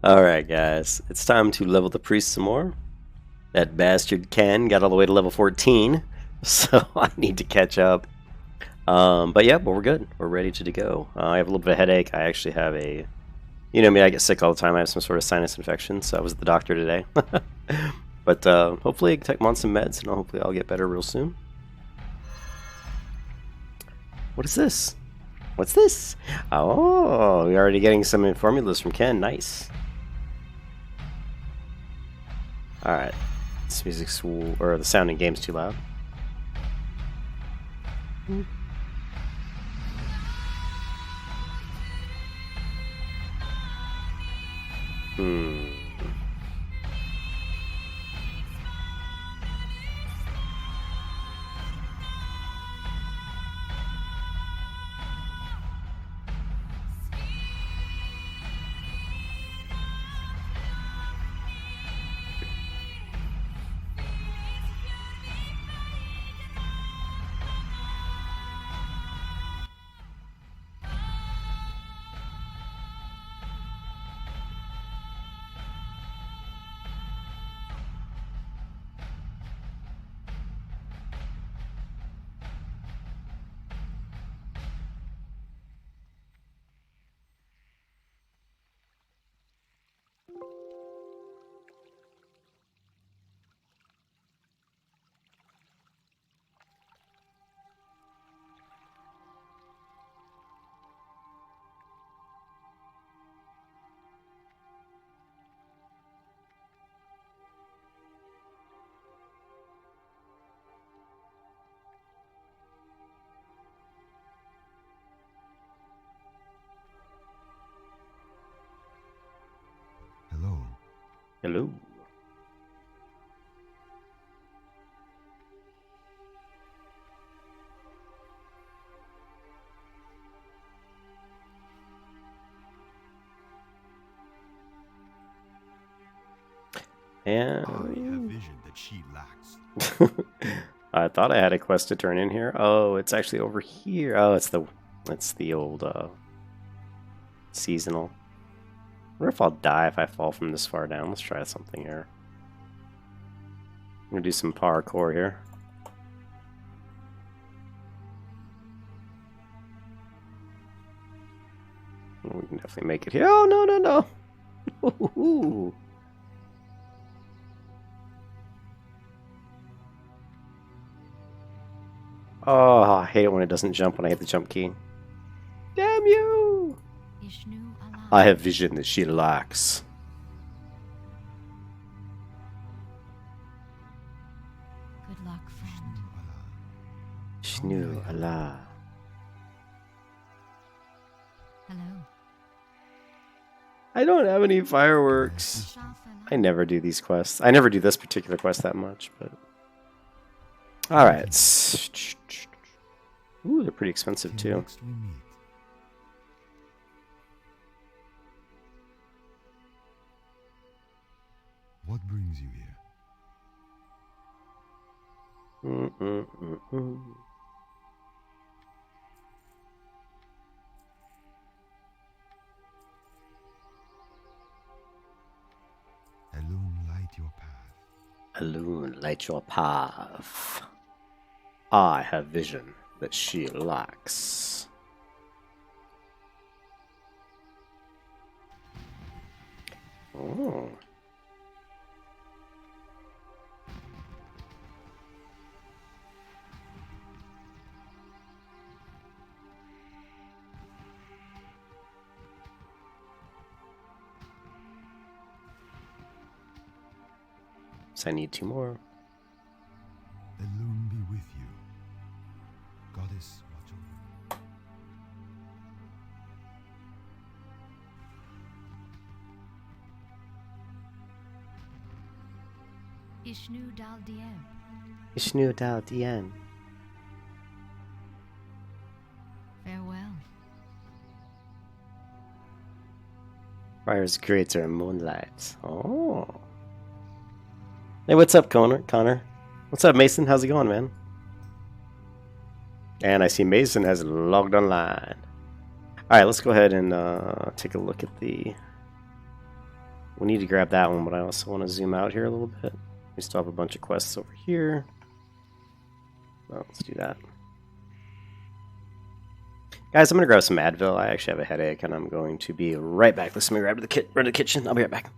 Alright, guys. It's time to level the priest some more. That bastard Ken got all the way to level 14, so I need to catch up. But yeah, but we're good. We're ready to go. I have a little bit of headache. I actually have a... You know me, I get sick all the time. I have some sort of sinus infection, so I was at the doctor today. But hopefully I can take on some meds, and hopefully I'll get better real soon. What is this? What's this? Oh, we're already getting some formulas from Ken. Nice. Alright. This music's... or the sound in game's too loud. Hello. And I have vision that she lacks. I thought I had a quest to turn in here. Oh, it's actually over here. Oh, it's the old seasonal. I wonder if I'll die if I fall from this far down. Let's try something here. I'm gonna do some parkour here. We can definitely make it here. Oh, no, no, no. Ooh. Oh, I hate it when it doesn't jump when I hit the jump key. Damn you! I have vision that she lacks. Good luck, friend. Shnu Allah. Hello. I don't have any fireworks. I never do these quests. I never do this particular quest that much, but... Alright. Ooh, they're pretty expensive too. Next we meet. What brings you here? Alone light your path. Alone light your path. I have vision that she lacks. Oh. So I need 2 more. Alone be with you. Goddess, watch over. Ishnu Dal Diem. Ishnu Dal Dien. Farewell. Fire's greater in moonlight. Oh. Hey, what's up, Connor? What's up, Mason? How's it going, man? And I see Mason has logged online. Alright, let's go ahead and take a look at the... We need to grab that one, but I also want to zoom out here a little bit. We still have a bunch of quests over here. Well, let's do that. Guys, I'm going to grab some Advil. I actually have a headache, and I'm going to be right back. Let me grab to the kitchen. I'll be right back.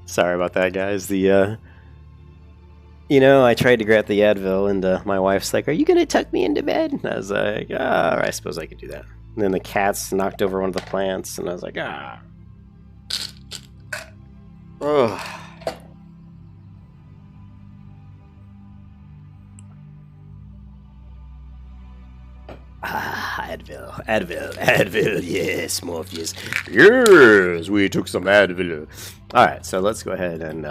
Sorry about that, guys. I tried to grab the Advil, and my wife's like, "Are you gonna tuck me into bed?" And I was like, I suppose I could do that." And then the cats knocked over one of the plants, and I was like, Oh. Advil, yes, Morpheus. Yes, we took some Advil. Alright, so let's go ahead and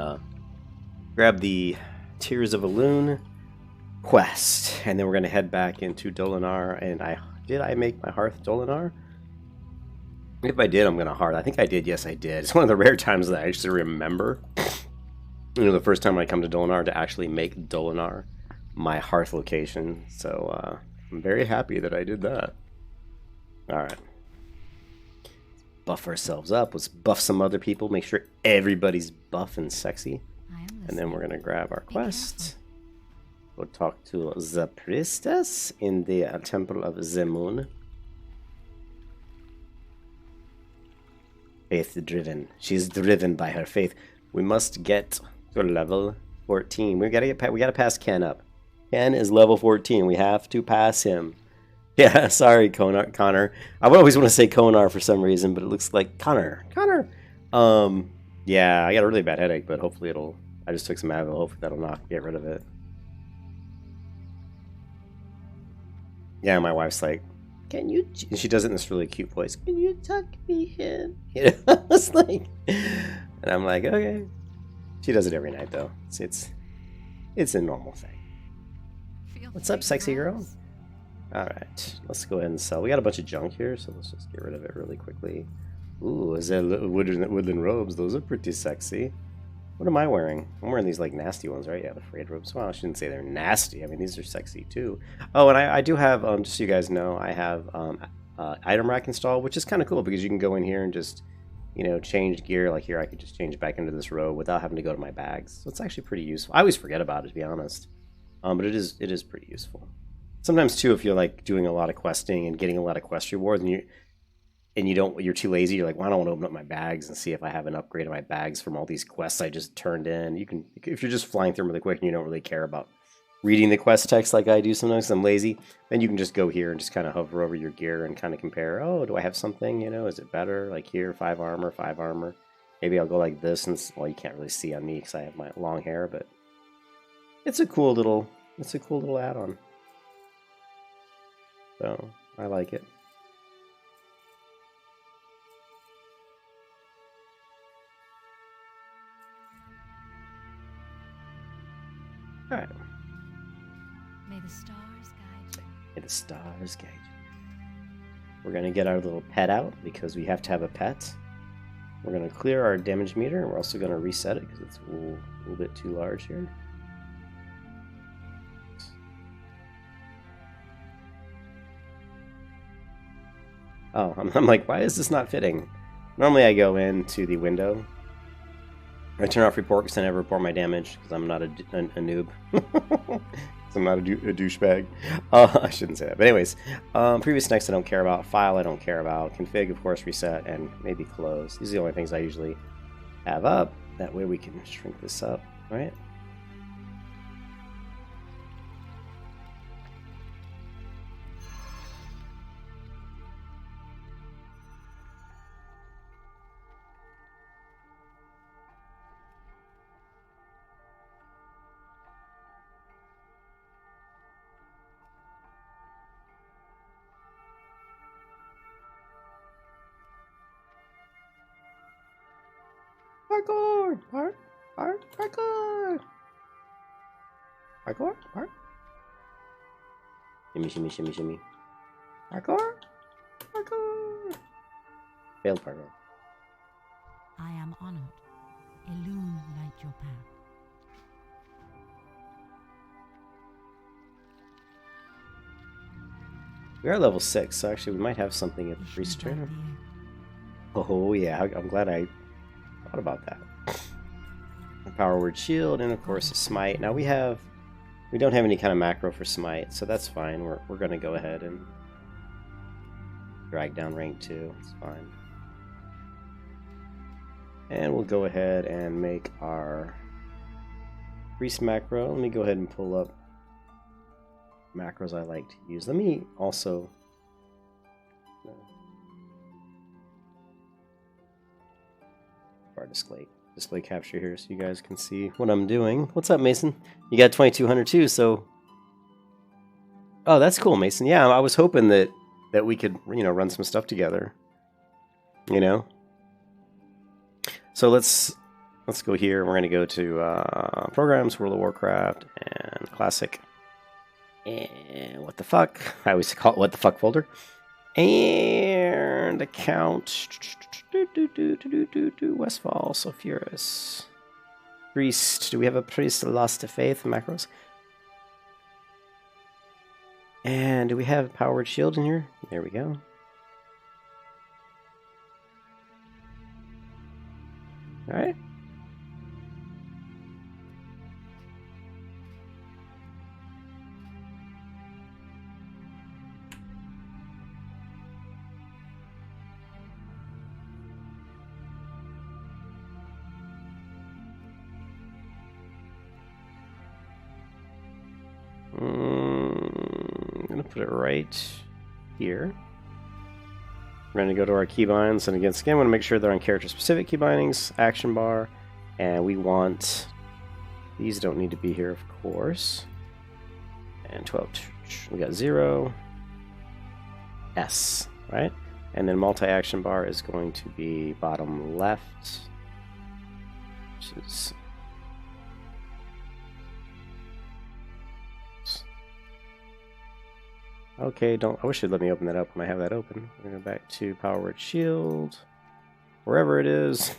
grab the Tears of Elune quest, and then we're going to head back into Dolinar, and did I make my hearth Dolinar? If I did, I'm going to heart. I think I did, yes I did. It's one of the rare times that I actually remember, the first time I come to Dolinar to actually make Dolinar my hearth location, so I'm very happy that I did that. Alright. buff ourselves up. Let's buff some other people. Make sure everybody's buff and sexy. I am listening. And then we're gonna grab our Be quest. Go talk to the priestess in the temple of Zemun. Faith driven. She's driven by her faith. We must get to level 14. We gotta pass Ken up. Ken is level 14. We have to pass him. Yeah, sorry, Connor. I would always want to say Konar for some reason, but it looks like Connor. Yeah, I got a really bad headache, but hopefully it'll. I just took some Advil. Hopefully that'll get rid of it. Yeah, my wife's like, "Can you?" And she does it in this really cute voice. Can you tuck me in? You know, it's like, and I'm like, okay. She does it every night though. It's a normal thing. Feel What's up, free, sexy girl? girls. Alright, let's go ahead and sell. We got a bunch of junk here, so let's just get rid of it really quickly. Ooh, is that woodland robes? Those are pretty sexy. What am I wearing? I'm wearing these like nasty ones, right? Yeah, the frayed robes. Well, I shouldn't say they're nasty. I mean, these are sexy too. Oh, and I do have, just so you guys know, I have item rack installed, which is kind of cool because you can go in here and just, you know, change gear. Like here, I could just change back into this robe without having to go to my bags. So it's actually pretty useful. I always forget about it, to be honest. But it is pretty useful. Sometimes too, if you're like doing a lot of questing and getting a lot of quest rewards, and you're too lazy, you're like, well, I don't want to open up my bags and see if I have an upgrade in my bags from all these quests I just turned in. You can, if you're just flying through them really quick and you don't really care about reading the quest text like I do sometimes 'cause I'm lazy, then you can just go here and just kind of hover over your gear and kind of compare. Oh, do I have something? You know, is it better? Like here, 5 armor, 5 armor. Maybe I'll go like this, and well, you can't really see on me because I have my long hair, but it's a cool little add-on. So I like it. All right. May the stars guide you. May the stars guide you. We're gonna get our little pet out because we have to have a pet. We're gonna clear our damage meter, and we're also gonna reset it because it's a little bit too large here. Oh, I'm like, why is this not fitting? Normally I go into the window. I turn off report because I never report my damage because I'm not a noob. I'm not a douchebag. I shouldn't say that. But anyways, previous next I don't care about. File I don't care about. Config, of course, reset, and maybe close. These are the only things I usually have up. That way we can shrink this up, right? Parkour! Parkour! Parkour? Shimmy. Parkour! Failed parkour. I am honored. Illuminate your path. We are level 6, so actually we might have something at the priest turn. Oh yeah, I'm glad I thought about that. A power word shield, and of course a smite. Now we don't have any kind of macro for smite, so that's fine. We're gonna go ahead and drag down rank 2. It's fine. And we'll go ahead and make our priest macro. Let me go ahead and pull up macros I like to use. Let me also our display capture here so you guys can see what I'm doing. What's up, Mason? You got 2200 too, so oh, that's cool, Mason. Yeah, I was hoping that we could, you know, run some stuff together. You know? So let's go here. We're going to go to Programs, World of Warcraft, and Classic. And what the fuck? I always call it what the fuck folder. And account Westfall, Sulfurous. Priest. Do we have a priest lost to faith? Macros. And do we have powered shield in here? There we go. Alright. I'm going to put it right here. We're going to go to our keybinds, and again, we want to make sure they're on character-specific keybindings, action bar, and we want... These don't need to be here, of course. And 12, we got 0, S, right? And then multi-action bar is going to be bottom left, which is... Okay, I wish you'd let me open that up when I have that open. We're going to go back to Power Word Shield, wherever it is.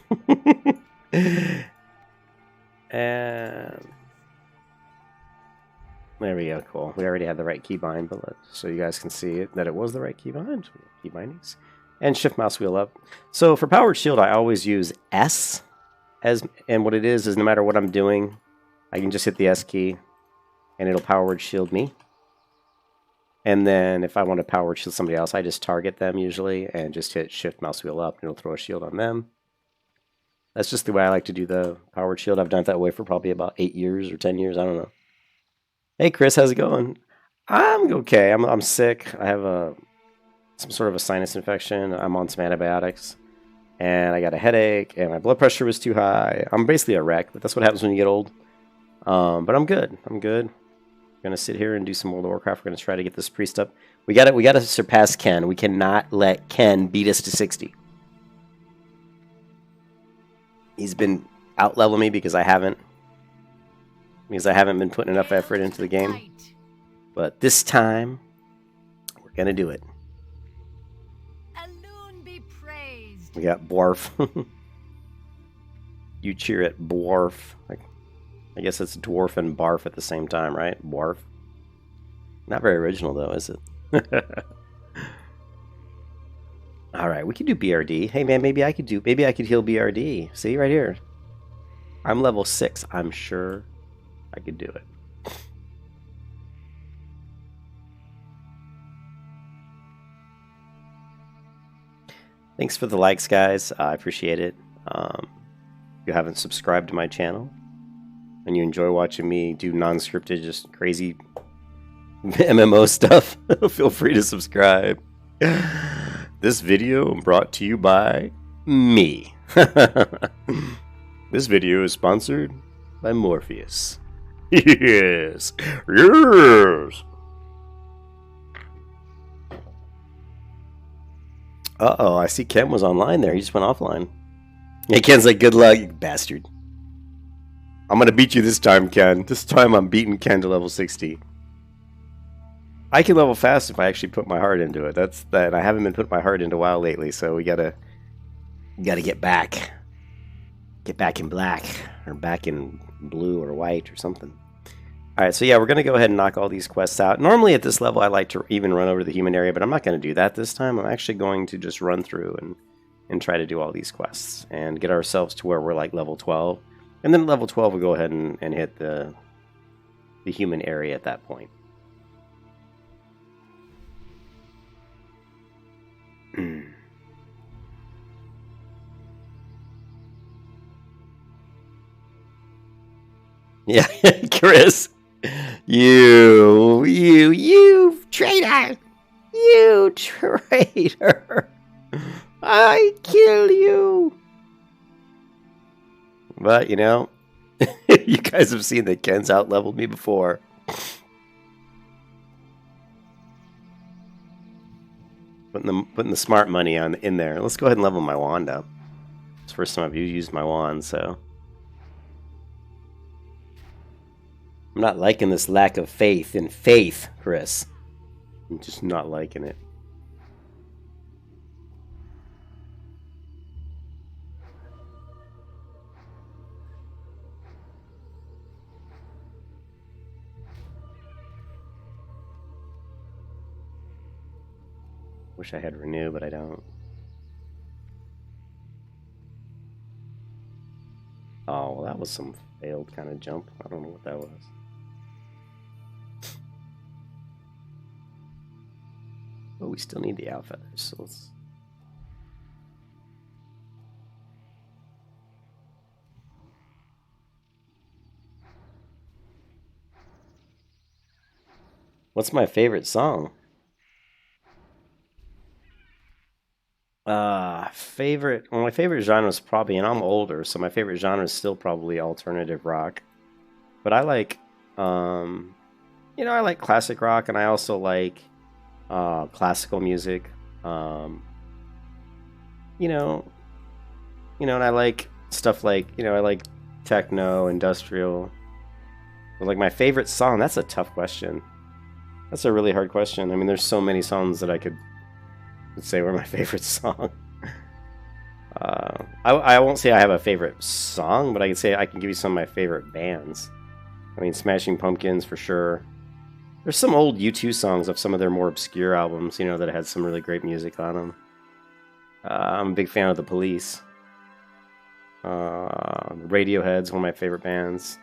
And there we go, cool. We already had the right keybind, but so you guys can see it, that it was the right keybind. Key bindings. And shift mouse wheel up. So for Power Word Shield, I always use S, and what it is no matter what I'm doing, I can just hit the S key, and it'll Power Word Shield me. And then if I want to Power Word Shield somebody else, I just target them usually and just hit shift mouse wheel up and it'll throw a shield on them. That's just the way I like to do the Power Word Shield. I've done it that way for probably about 8 years or 10 years. I don't know. Hey Chris, how's it going? I'm okay. I'm sick. I have some sort of a sinus infection. I'm on some antibiotics. And I got a headache and my blood pressure was too high. I'm basically a wreck, but that's what happens when you get old. But I'm good. I'm good. We're gonna sit here and do some World of Warcraft. We're gonna try to get this priest up. We gotta surpass Ken. We cannot let Ken beat us to 60. He's been out leveling me because I haven't been putting enough effort into the game. But this time we're gonna do it. Alone be praised. We got Dwarf. You cheer at Dwarf. I guess it's dwarf and barf at the same time, right? Dwarf. Not very original though, is it? All right, we can do BRD. Hey man, maybe I could heal BRD. See right here. I'm level 6. I'm sure I could do it. Thanks for the likes, guys. I appreciate it. If you haven't subscribed to my channel, and you enjoy watching me do non-scripted, just crazy MMO stuff, feel free to subscribe. This video brought to you by me. This video is sponsored by Morpheus. Yes. Yes. Uh-oh, I see Ken was online there. He just went offline. Yeah, Ken's like, good luck, you bastard. I'm gonna beat you this time, Ken. This time I'm beating Ken to level 60. I can level fast if I actually put my heart into it. That's that. I haven't been putting my heart into WoW lately, so we gotta get back. Get back in black, or back in blue or white or something. Alright, so yeah, we're gonna go ahead and knock all these quests out. Normally at this level I like to even run over the human area, but I'm not gonna do that this time. I'm actually going to just run through and try to do all these quests and get ourselves to where we're like level 12. And then at level 12, we'll go ahead and hit the human area at that point. Yeah, Chris. You traitor! You traitor! I kill you! But, you know, you guys have seen that Ken's out-leveled me before. Putting the smart money in there. Let's go ahead and level my wand up. It's the first time I've used my wand, so... I'm not liking this lack of faith in faith, Chris. I'm just not liking it. Wish I had renew, but I don't. was some failed kind of jump. I don't know what that was. Oh, we still need the owl feathers, so let's... What's my favorite song? Well, my favorite genre is probably, and I'm older, so my favorite genre is still probably alternative rock. But I like, I like classic rock, and I also like classical music. And I like stuff like, I like techno, industrial. But like my favorite song, that's a tough question. That's a really hard question. I mean, there's so many songs that I could say were my favorite song. I won't say I have a favorite song, but I can say I can give you some of my favorite bands. I mean, Smashing Pumpkins for sure. There's some old U2 songs of some of their more obscure albums, that had some really great music on them. I'm a big fan of The Police. Radiohead's one of my favorite bands.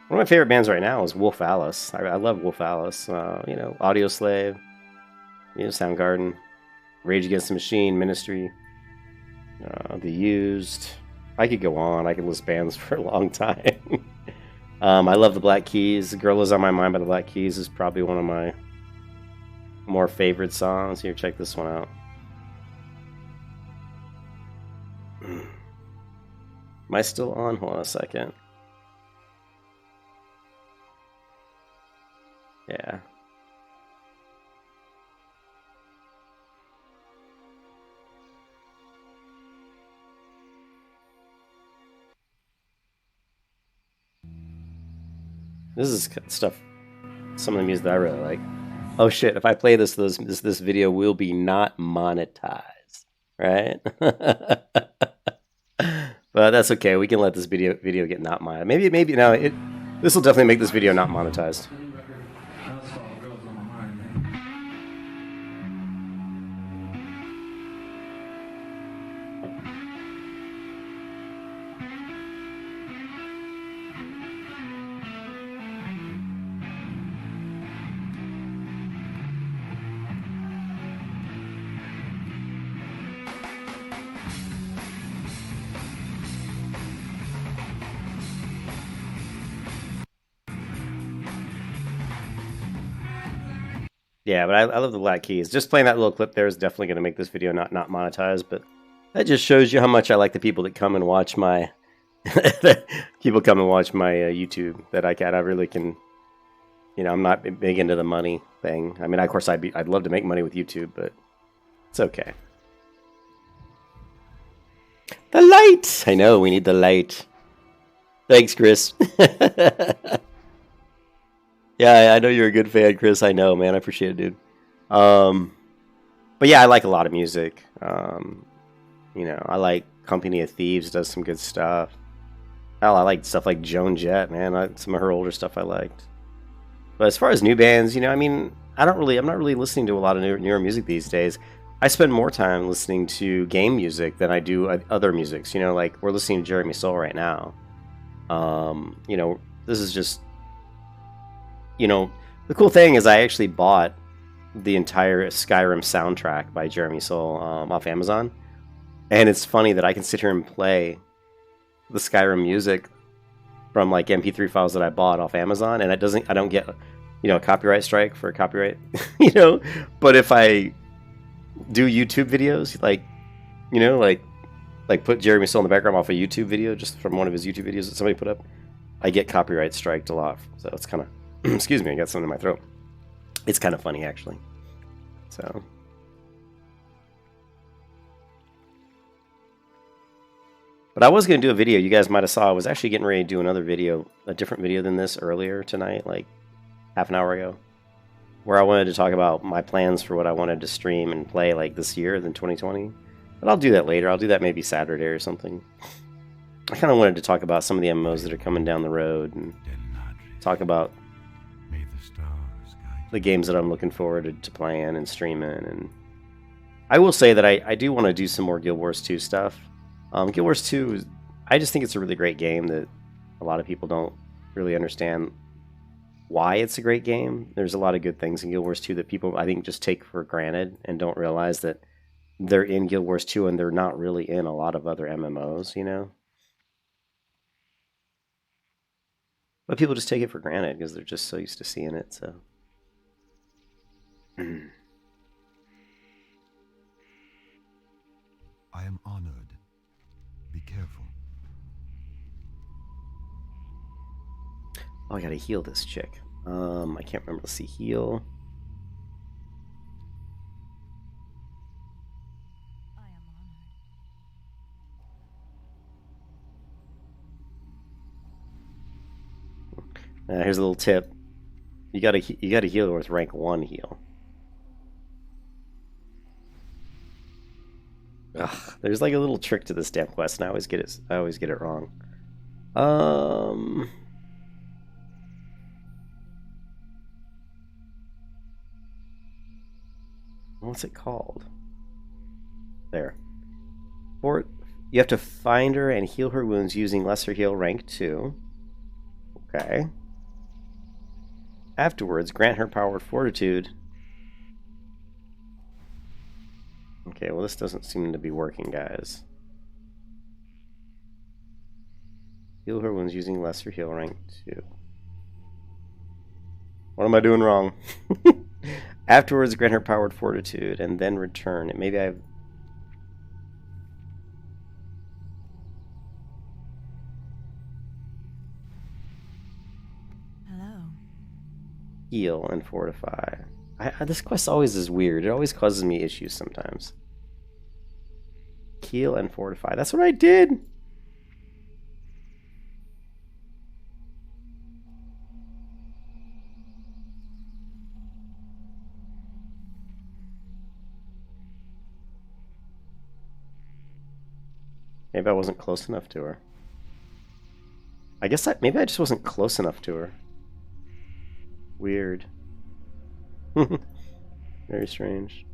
One of my favorite bands right now is Wolf Alice. I love Wolf Alice. Audioslave, Soundgarden, Rage Against the Machine, Ministry, The Used. I could go on. I could list bands for a long time. I love the Black Keys. The Girl Is On My Mind by the Black Keys is probably one of my more favorite songs. Here, check this one out. Am I still on? Hold on a second. Yeah. This is stuff, some of the music that I really like. Oh shit, if I play this video will be not monetized, right? But that's okay. We can let this video get not monetized. Maybe no, this will definitely make this video not monetized. Yeah, but I love the Black Keys. Just playing that little clip there is definitely going to make this video not monetized, but that just shows you how much I like the people that come and watch my YouTube. That I really can, I'm not big into the money thing. I mean, of course, I'd love to make money with YouTube, but it's okay. The light! I know, we need the light. Thanks, Chris. Yeah, I know you're a good fan, Chris. I know, man. I appreciate it, dude. But yeah, I like a lot of music. I like Company of Thieves does some good stuff. Hell, I like stuff like Joan Jett, man. Some of her older stuff I liked. But as far as new bands, I'm not really listening to a lot of newer music these days. I spend more time listening to game music than I do other musics. Like we're listening to Jeremy Soule right now. This is just. The cool thing is I actually bought the entire Skyrim soundtrack by Jeremy Soule off Amazon. And it's funny that I can sit here and play the Skyrim music from like MP3 files that I bought off Amazon, and I don't get a copyright strike for copyright, But if I do YouTube videos, like put Jeremy Soule in the background off a YouTube video, just from one of his YouTube videos that somebody put up, I get copyright striked a lot. So it's kind of excuse me, I got something in my throat. It's kind of funny, actually. So. But I was going to do a video. You guys might have saw. I was actually getting ready to do another video, a different video than this earlier tonight, like half an hour ago, where I wanted to talk about my plans for what I wanted to stream and play like this year, than 2020. But I'll do that later. I'll do that maybe Saturday or something. I kind of wanted to talk about some of the MMOs that are coming down the road and talk about the games that I'm looking forward to playing and streaming. And I will say that I do want to do some more Guild Wars 2 stuff. Guild Wars 2, I just think it's a really great game that a lot of people don't really understand why it's a great game. There's a lot of good things in Guild Wars 2 that people, I think, just take for granted and don't realize that they're in Guild Wars 2 and they're not really in a lot of other MMOs, you know? But people just take it for granted because they're just so used to seeing it, so. I am honored. Be careful. Oh, I gotta heal this chick. I can't remember. Let's see, heal. I am honored. Here's a little tip. You gotta heal with rank 1 heal. Ugh, there's like a little trick to this damn quest, and I always get it wrong. What's it called? There. You have to find her and heal her wounds using lesser heal rank 2. Okay. Afterwards, grant her power fortitude. Okay, well this doesn't seem to be working, guys. Heal her wounds using lesser heal rank 2. What am I doing wrong? Afterwards, grant her powered fortitude, and then return. And maybe I've... Hello. Heal and fortify. This quest always is weird. It always causes me issues sometimes. Heal and fortify. That's what I did! Maybe I wasn't close enough to her. I guess maybe I just wasn't close enough to her. Weird. Very strange.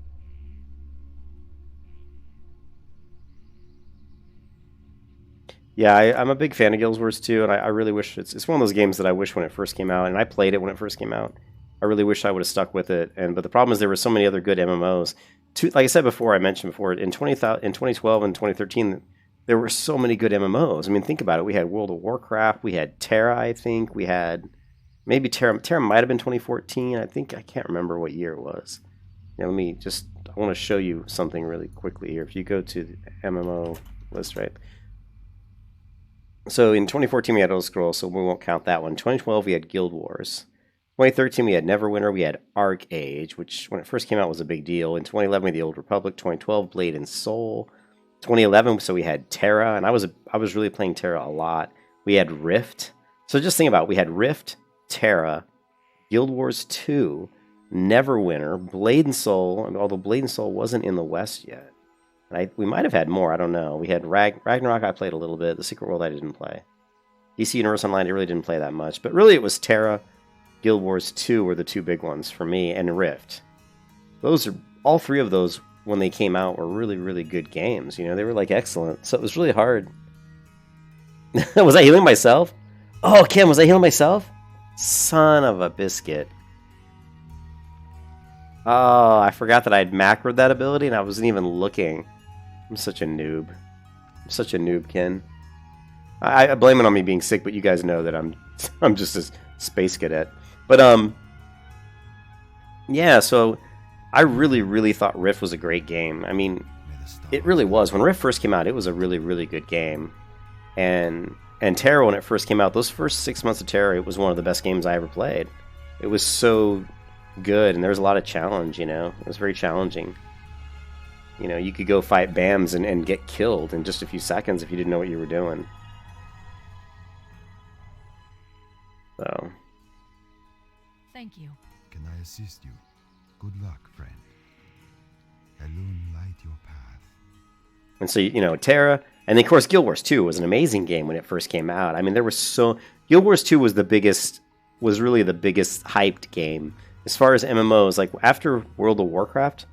Yeah, I'm a big fan of Guild Wars 2, and I really wish it's one of those games that I wish when it first came out, and I played it when it first came out. I really wish I would have stuck with it, but the problem is there were so many other good MMOs. Like I said before, I mentioned before, in 2012 and 2013, there were so many good MMOs. I mean, think about it. We had World of Warcraft, we had Terra, I think, we had... Maybe Terra might have been 2014. I can't remember what year it was. Yeah, I want to show you something really quickly here. If you go to the MMO list, right? So in 2014 we had Elder Scrolls, so we won't count that one. 2012 we had Guild Wars. 2013 we had Neverwinter, we had Arc Age, which when it first came out was a big deal. In 2011 we had the Old Republic. 2012 Blade and Soul. 2011 so we had Terra, and I was really playing Terra a lot. We had Rift. So just think about it. We had Rift, Terra, Guild Wars 2, Neverwinter, Blade and Soul, although Blade and Soul wasn't in the West yet. And we might have had more, I don't know. We had Ragnarok, I played a little bit. The Secret World I didn't play. DC Universe Online, I really didn't play that much. But really it was Terra, Guild Wars 2 were the two big ones for me, and Rift. All three of those, when they came out, were really, really good games. You know, they were like excellent. So it was really hard. Was I healing myself? Oh, Kim, was I healing myself? Son of a biscuit. Oh, I forgot that I'd macroed that ability and I wasn't even looking. I'm such a noob. I'm such a noob, Ken. I blame it on me being sick, but you guys know that I'm just a space cadet. But yeah, so I really, really thought Rift was a great game. I mean, it really was. When Rift first came out, it was a really, really good game. And Terra, when it first came out, those first 6 months of Terra, it was one of the best games I ever played. It was so good, and there was a lot of challenge, you know? It was very challenging. You know, you could go fight BAMs and get killed in just a few seconds if you didn't know what you were doing. So. Thank you. Can I assist you? Good luck, friend. Elune light your path. And so, you know, Terra, and then, of course, Guild Wars 2 was an amazing game when it first came out. I mean, Guild Wars 2 was really the biggest hyped game. As far as MMOs, like, after World of Warcraft,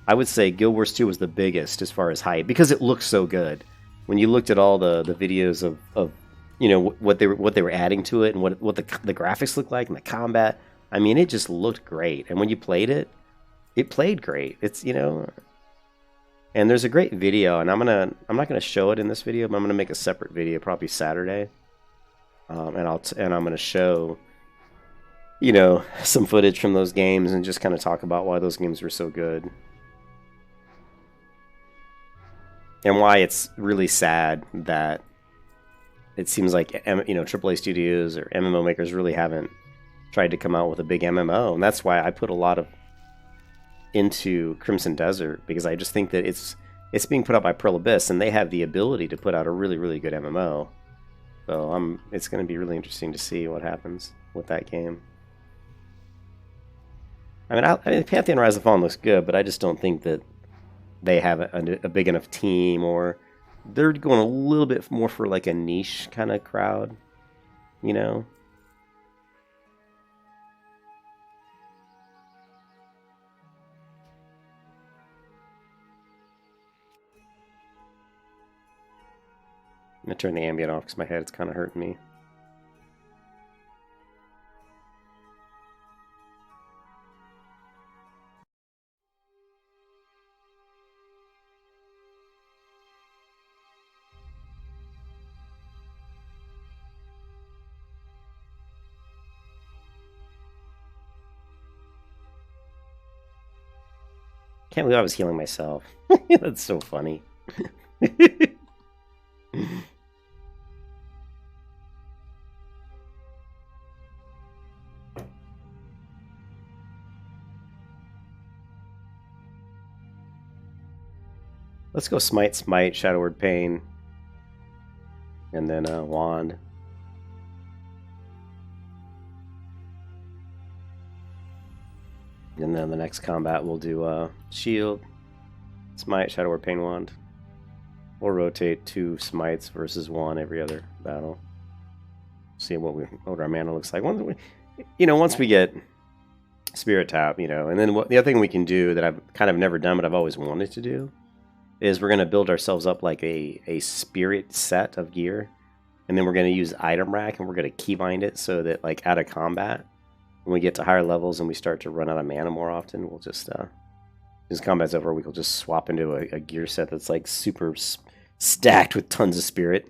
I would say Guild Wars 2 was the biggest as far as hype, because it looked so good. When you looked at all the videos of you know, what they were adding to it and what the graphics looked like and the combat. I mean, it just looked great. And when you played it, it played great. It's, you know, and there's a great video, and I'm not gonna show it in this video, but I'm gonna make a separate video probably Saturday, and I'm gonna show, you know, some footage from those games and just kind of talk about why those games were so good and why it's really sad that it seems like, you know, AAA studios or MMO makers really haven't tried to come out with a big MMO, and that's why I put a lot of into Crimson Desert, because I just think that it's being put out by Pearl Abyss, and they have the ability to put out a really, really good MMO. So it's going to be really interesting to see what happens with that game. I mean, Pantheon Rise of Fallen looks good, but I just don't think that they have a big enough team, or they're going a little bit more for like a niche kind of crowd, you know? I'm going to turn the ambient off because my head's kind of hurting me. Can't believe I was healing myself. That's so funny. Let's go Smite, Shadow Word Pain, and then Wand. And then the next combat we'll do Shield, Smite, Shadow Word Pain, Wand. We'll rotate 2 Smites versus 1 every other battle. See what our mana looks like. Once we get Spirit Tap, you know, and then the other thing we can do that I've kind of never done but I've always wanted to do is we're going to build ourselves up like a spirit set of gear, and then we're going to use item rack, and we're going to keybind it so that, like, out of combat, when we get to higher levels and we start to run out of mana more often, we'll just as combat's over, we will just swap into a gear set that's like super stacked with tons of spirit.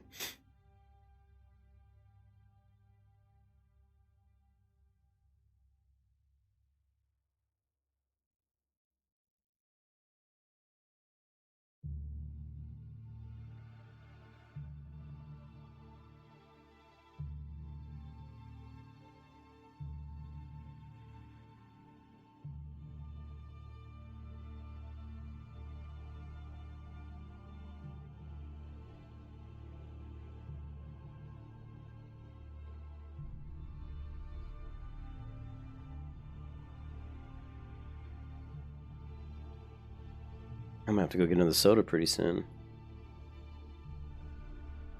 I'm gonna have to go get another soda pretty soon.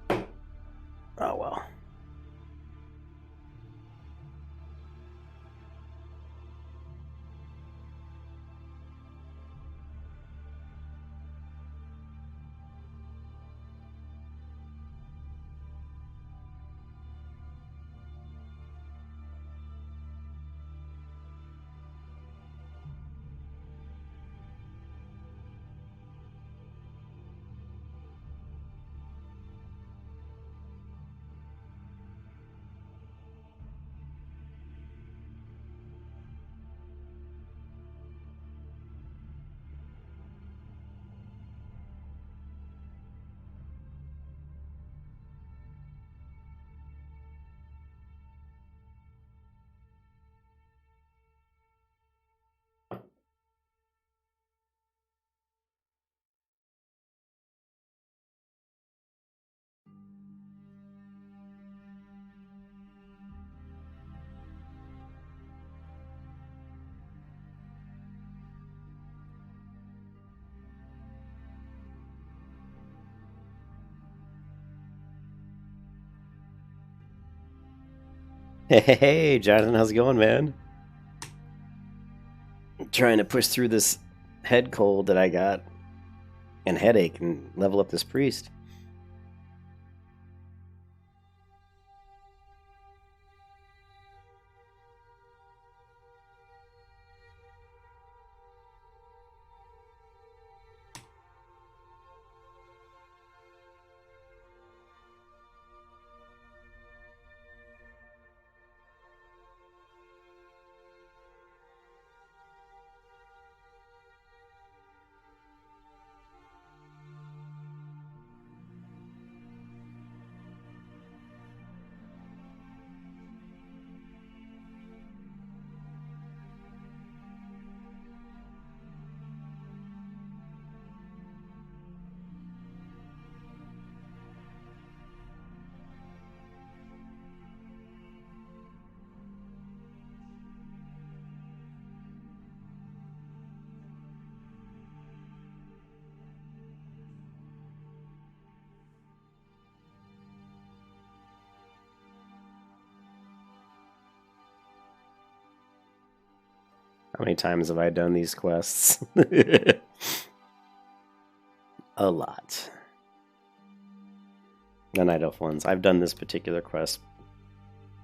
Oh well. Hey, Jonathan, how's it going, man? I'm trying to push through this head cold that I got and headache and level up this priest. How many times have I done these quests? A lot. The Night Elf ones. I've done this particular quest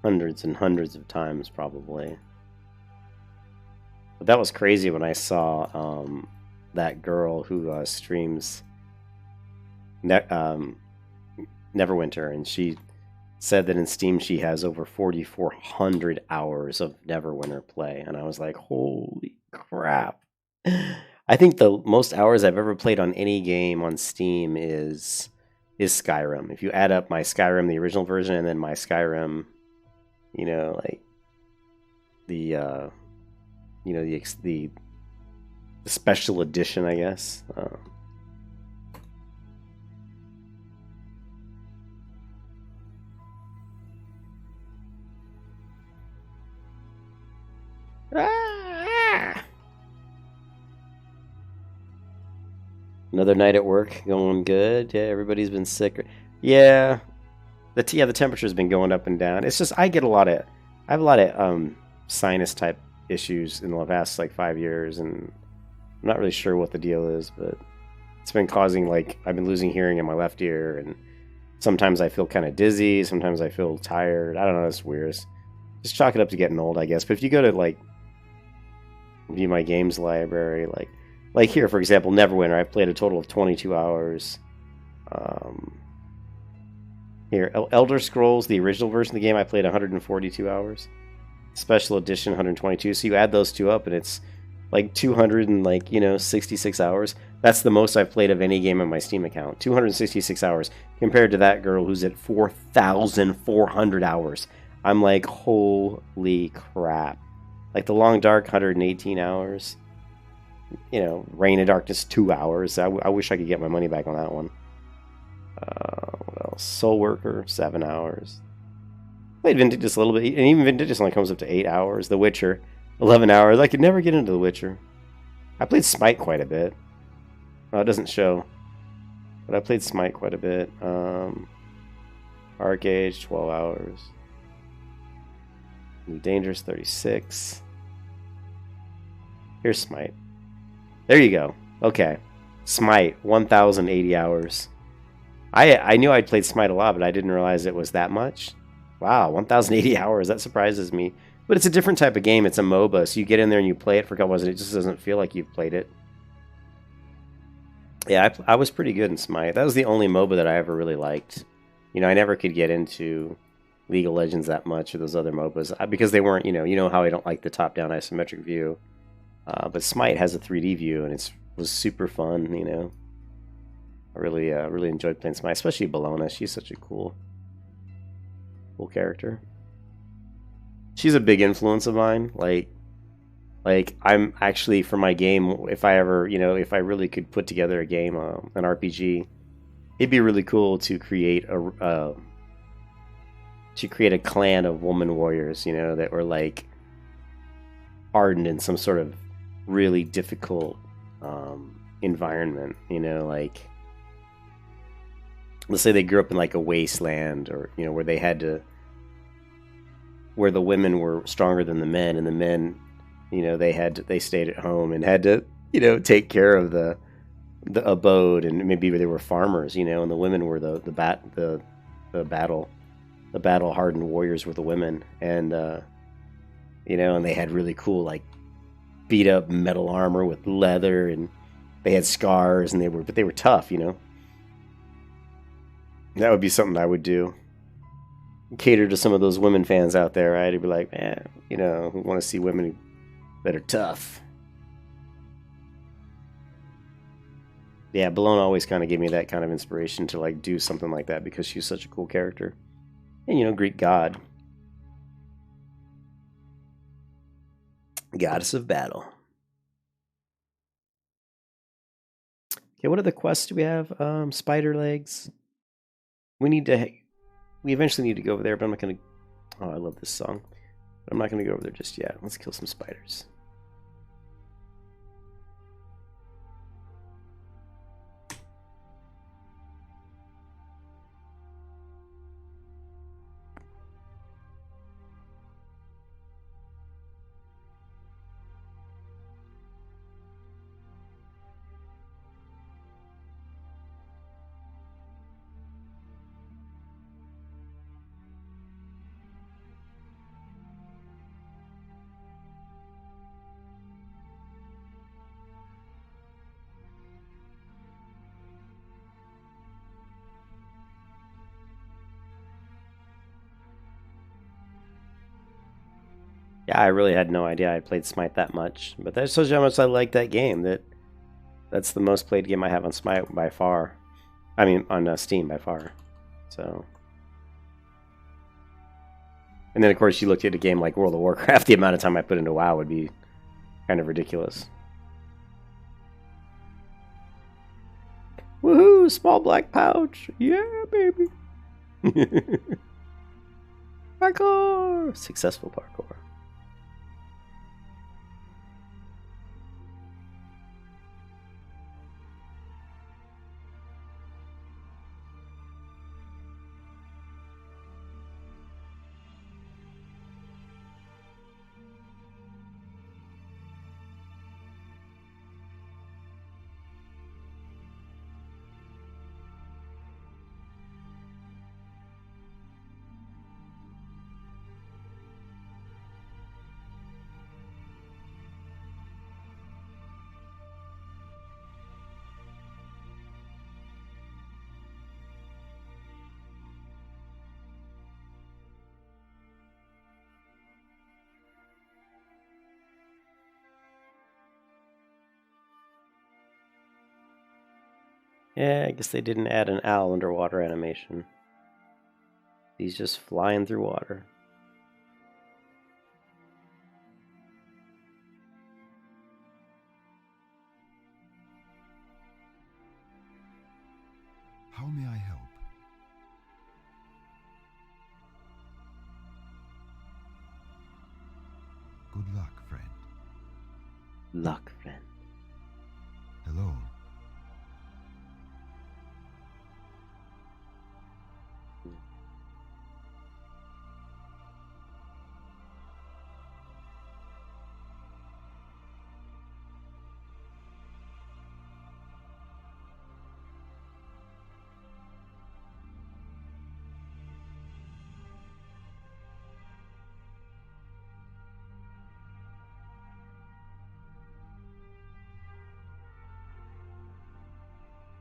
hundreds and hundreds of times, probably. But that was crazy when I saw that girl who streams Neverwinter, and she said that in Steam she has over 4,400 hours of Neverwinter play, and I was like, holy crap. I think the most hours I've ever played on any game on Steam is Skyrim. If you add up my Skyrim, the original version, and then my Skyrim, you know, like the you know, the special edition, I guess. Another night at work, going good. Yeah, everybody's been sick. Yeah, the temperature's been going up and down. It's just I have a lot of sinus type issues in the past like 5 years, and I'm not really sure what the deal is, but it's been causing, like, I've been losing hearing in my left ear, and sometimes I feel kind of dizzy, sometimes I feel tired. I don't know, it's weird. Just chalk it up to getting old, I guess. But if you go to, like, view my games library, like here, for example, Neverwinter, I've played a total of 22 hours. Here, Elder Scrolls, the original version of the game, I played 142 hours. Special edition 122. So you add those two up and it's like 266 hours. That's the most I've played of any game on my Steam account. 266 hours compared to that girl who's at 4,400 hours. I'm like, holy crap. Like the Long Dark, 118 hours. You know, Reign of Darkness, 2 hours. I wish I could get my money back on that one. What else? Soul Worker, 7 hours. Played Vindictus a little bit, and even Vindictus only comes up to 8 hours. The Witcher, 11 hours. I could never get into The Witcher. I played Smite quite a bit. Oh, it doesn't show. But I played Smite quite a bit. Arcade, 12 hours. Dangerous, 36. Here's Smite. There you go. Okay. Smite, 1,080 hours. I knew I'd played Smite a lot, but I didn't realize it was that much. Wow, 1,080 hours. That surprises me. But it's a different type of game. It's a MOBA, so you get in there and you play it for a couple hours, and it just doesn't feel like you've played it. Yeah, I was pretty good in Smite. That was the only MOBA that I ever really liked. You know, I never could get into League of Legends that much or those other MOBAs because they weren't, you know how I don't like the top-down isometric view. But Smite has a 3D view, and it was super fun, you know. I really enjoyed playing Smite, especially Bellona. She's such a cool character. She's a big influence of mine. Like I'm actually, for my game, if I ever, if I really could put together a game, an RPG, it'd be really cool to create a clan of woman warriors, that were like hardened in some sort of really difficult environment, like let's say they grew up in like a wasteland, or where the women were stronger than the men, and the men, they stayed at home and had to, take care of the abode, and maybe they were farmers, and the women were the battle hardened warriors were the women, and and they had really cool, like, beat up metal armor with leather, and they had scars, and they were tough, That would be something I would do. Cater to some of those women fans out there, right? I'd be like, man, we want to see women that are tough. Yeah, Bellona always kind of gave me that kind of inspiration to like do something like that, because she's such a cool character. And Greek god. Goddess of battle. Okay, what other quests do we have? Spider legs. We eventually need to go over there, but I'm not going to... Oh, I love this song. But I'm not going to go over there just yet. Let's kill some spiders. Yeah, I really had no idea I played Smite that much, but that shows you how much I like that game. That's the most played game I have on Smite by far. I mean, on Steam by far. So, and then of course you look at a game like World of Warcraft, the amount of time I put into WoW would be kind of ridiculous. Woohoo! Small black pouch! Yeah, baby! Parkour! Successful parkour. Yeah, I guess they didn't add an owl underwater animation. He's just flying through water. How may I help? Good luck, friend. Luck, friend. Hello.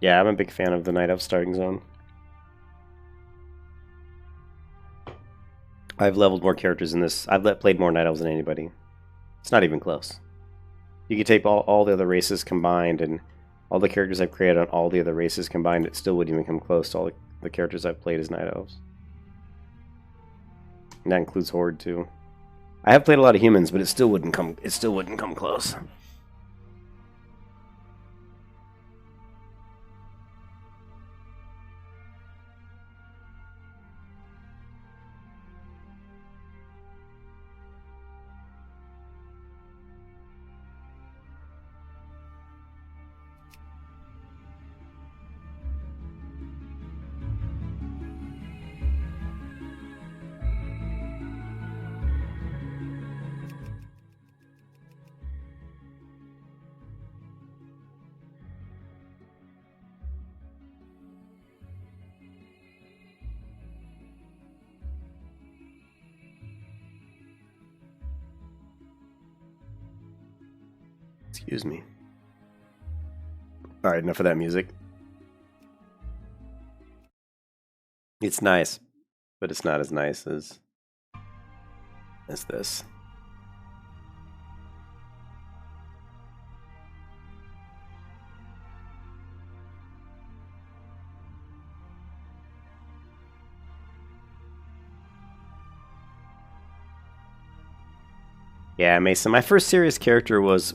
Yeah, I'm a big fan of the Night Elf starting zone. I've leveled more characters in this. I've played more Night Elves than anybody. It's not even close. You could take all the other races combined, and all the characters I've created on all the other races combined, it still wouldn't even come close to all the characters I've played as Night Elves. And that includes Horde too. I have played a lot of humans, but it still wouldn't come close. Excuse me. Alright, enough of that music. It's nice, but it's not as nice as this. Yeah, Mason. My first serious character was,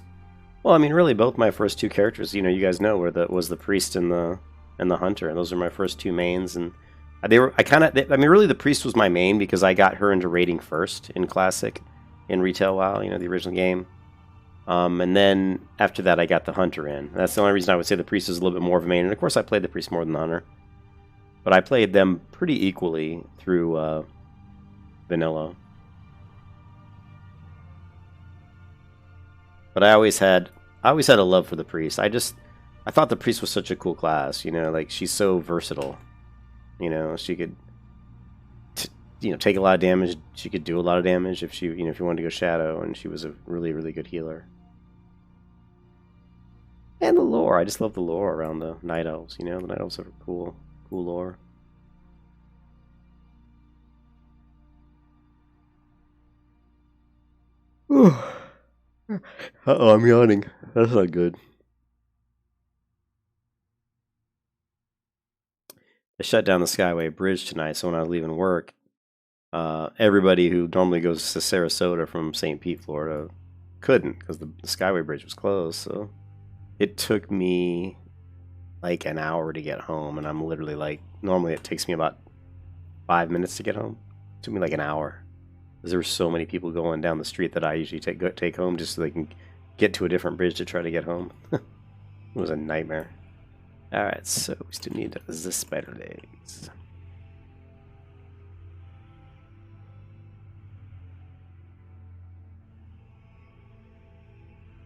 well, I mean, really, both my first two characters. You guys know, was the priest and the hunter, and those are my first two mains. And they were, I mean, really, the priest was my main because I got her into raiding first in classic, in retail WoW, the original game. And then after that, I got the hunter in. And that's the only reason I would say the priest is a little bit more of a main. And of course, I played the priest more than the hunter, but I played them pretty equally through vanilla. But I always had a love for the priest. I thought the priest was such a cool class. Like she's so versatile. She could, take a lot of damage. She could do a lot of damage if she, if you wanted to go shadow, and she was a really, really good healer. And the lore, I just love the lore around the Night Elves. The Night Elves have cool lore. Uh-oh, I'm yawning. That's not good. They shut down the Skyway Bridge tonight, so when I was leaving work, everybody who normally goes to Sarasota from St. Pete, Florida, couldn't because the Skyway Bridge was closed. So it took me like an hour to get home, and I'm literally like, normally it takes me about 5 minutes to get home. It took me like an hour because there were so many people going down the street that I usually take home just so they can get to a different bridge to try to get home. It was a nightmare. Alright, so we still need the spider legs.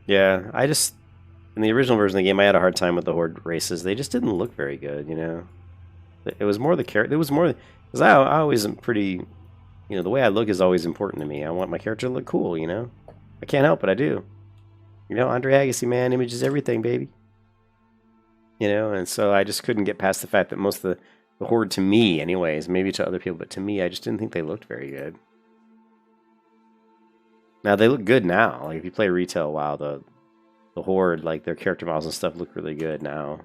Yeah, in the original version of the game, I had a hard time with the horde races. They just didn't look very good, you know? It was more the character. It was more, because I always am pretty, you know, the way I look is always important to me. I want my character to look cool, you know? I can't help it, I do. You know, Andre Agassi, man, image is everything, baby. You know, and so I just couldn't get past the fact that most of the horde, to me anyways, maybe to other people, but to me, I just didn't think they looked very good. Now, they look good now. Like, if you play retail WoW, the horde, like, their character models and stuff look really good now.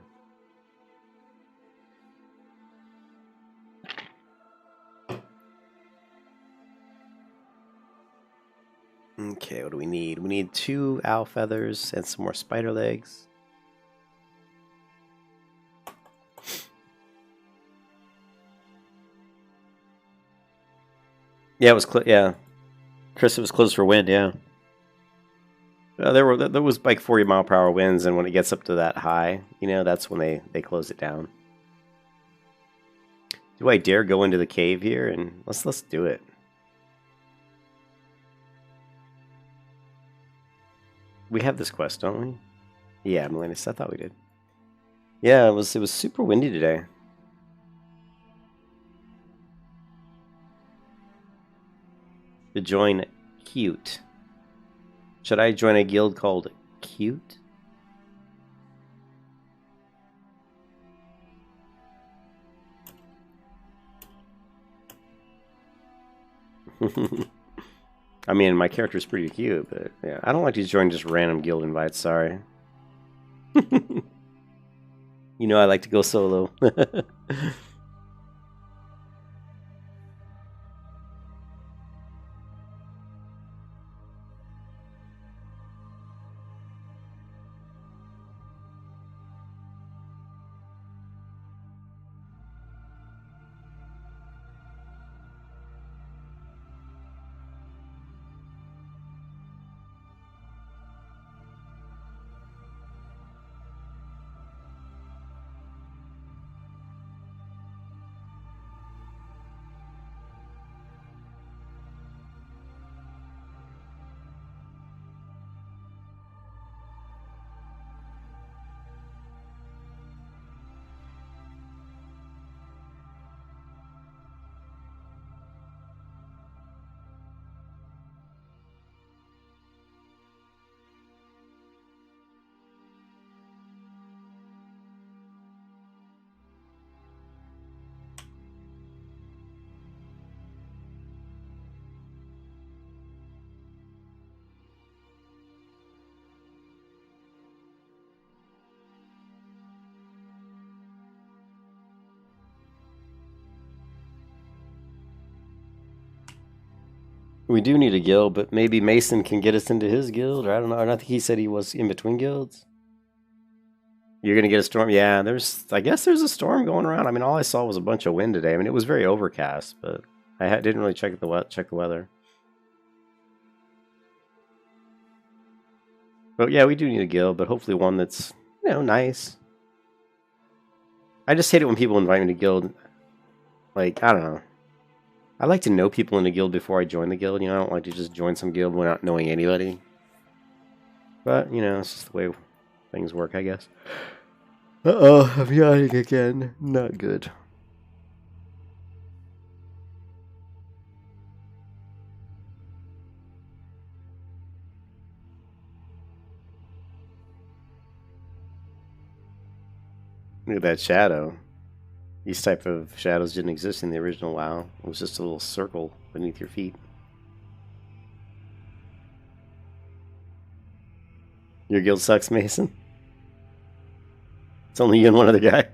Okay, what do we need? We need 2 owl feathers and some more spider legs. Yeah, it was yeah. Chris, it was closed for wind, yeah. There was like 40-mile-per-hour winds, and when it gets up to that high, you know, that's when they close it down. Do I dare go into the cave here? And let's do it. We have this quest, don't we? Yeah, Melenis, I thought we did. Yeah, it was super windy today. To join Cute. Should I join a guild called Cute? I mean, my character's pretty cute, but yeah, I don't like to join just random guild invites, sorry. You know I like to go solo. We do need a guild, but maybe Mason can get us into his guild, or I don't know. I think he said he was in between guilds. You're gonna get a storm? Yeah, I guess there's a storm going around. I mean, all I saw was a bunch of wind today. I mean, it was very overcast, but didn't really check the weather. But yeah, we do need a guild, but hopefully one that's, you know, nice. I just hate it when people invite me to guild. Like, I don't know. I like to know people in the guild before I join the guild. You know, I don't like to just join some guild without knowing anybody. But, you know, it's just the way things work, I guess. Uh-oh, I'm yawning again. Not good. Look at that shadow. These type of shadows didn't exist in the original WoW. It was just a little circle beneath your feet. Your guild sucks, Mason. It's only you and one other guy.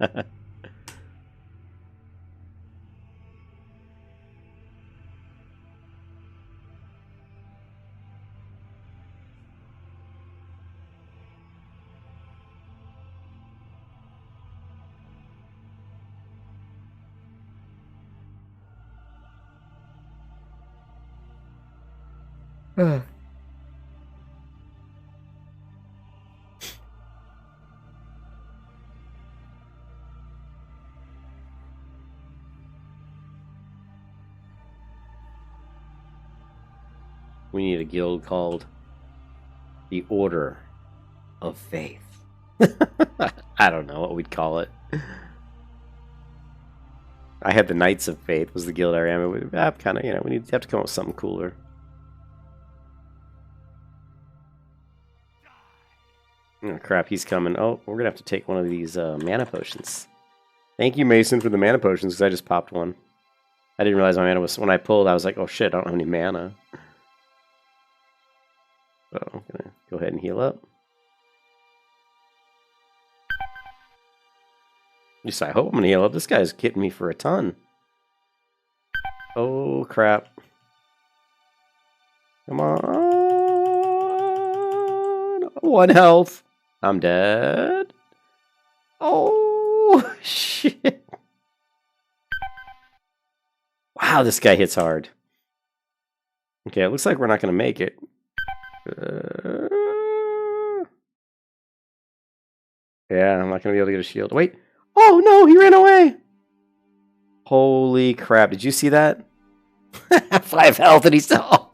We need a guild called the Order of Faith. I don't know what we'd call it. I had the Knights of Faith was the guild I ran. We kind of, we have to come up with something cooler. Oh crap, he's coming. Oh, we're gonna have to take one of these mana potions. Thank you, Mason, for the mana potions, because I just popped one. I didn't realize my mana was... When I pulled, I was like, oh shit, I don't have any mana. So I'm gonna go ahead and heal up. At least I hope I'm gonna heal up. This guy's hitting me for a ton. Oh crap. Come on. 1 health. I'm dead. Oh shit. Wow, this guy hits hard. Okay, it looks like we're not gonna make it. Yeah, I'm not going to be able to get a shield. Wait. Oh, no, he ran away. Holy crap. Did you see that? 5 health and he's still...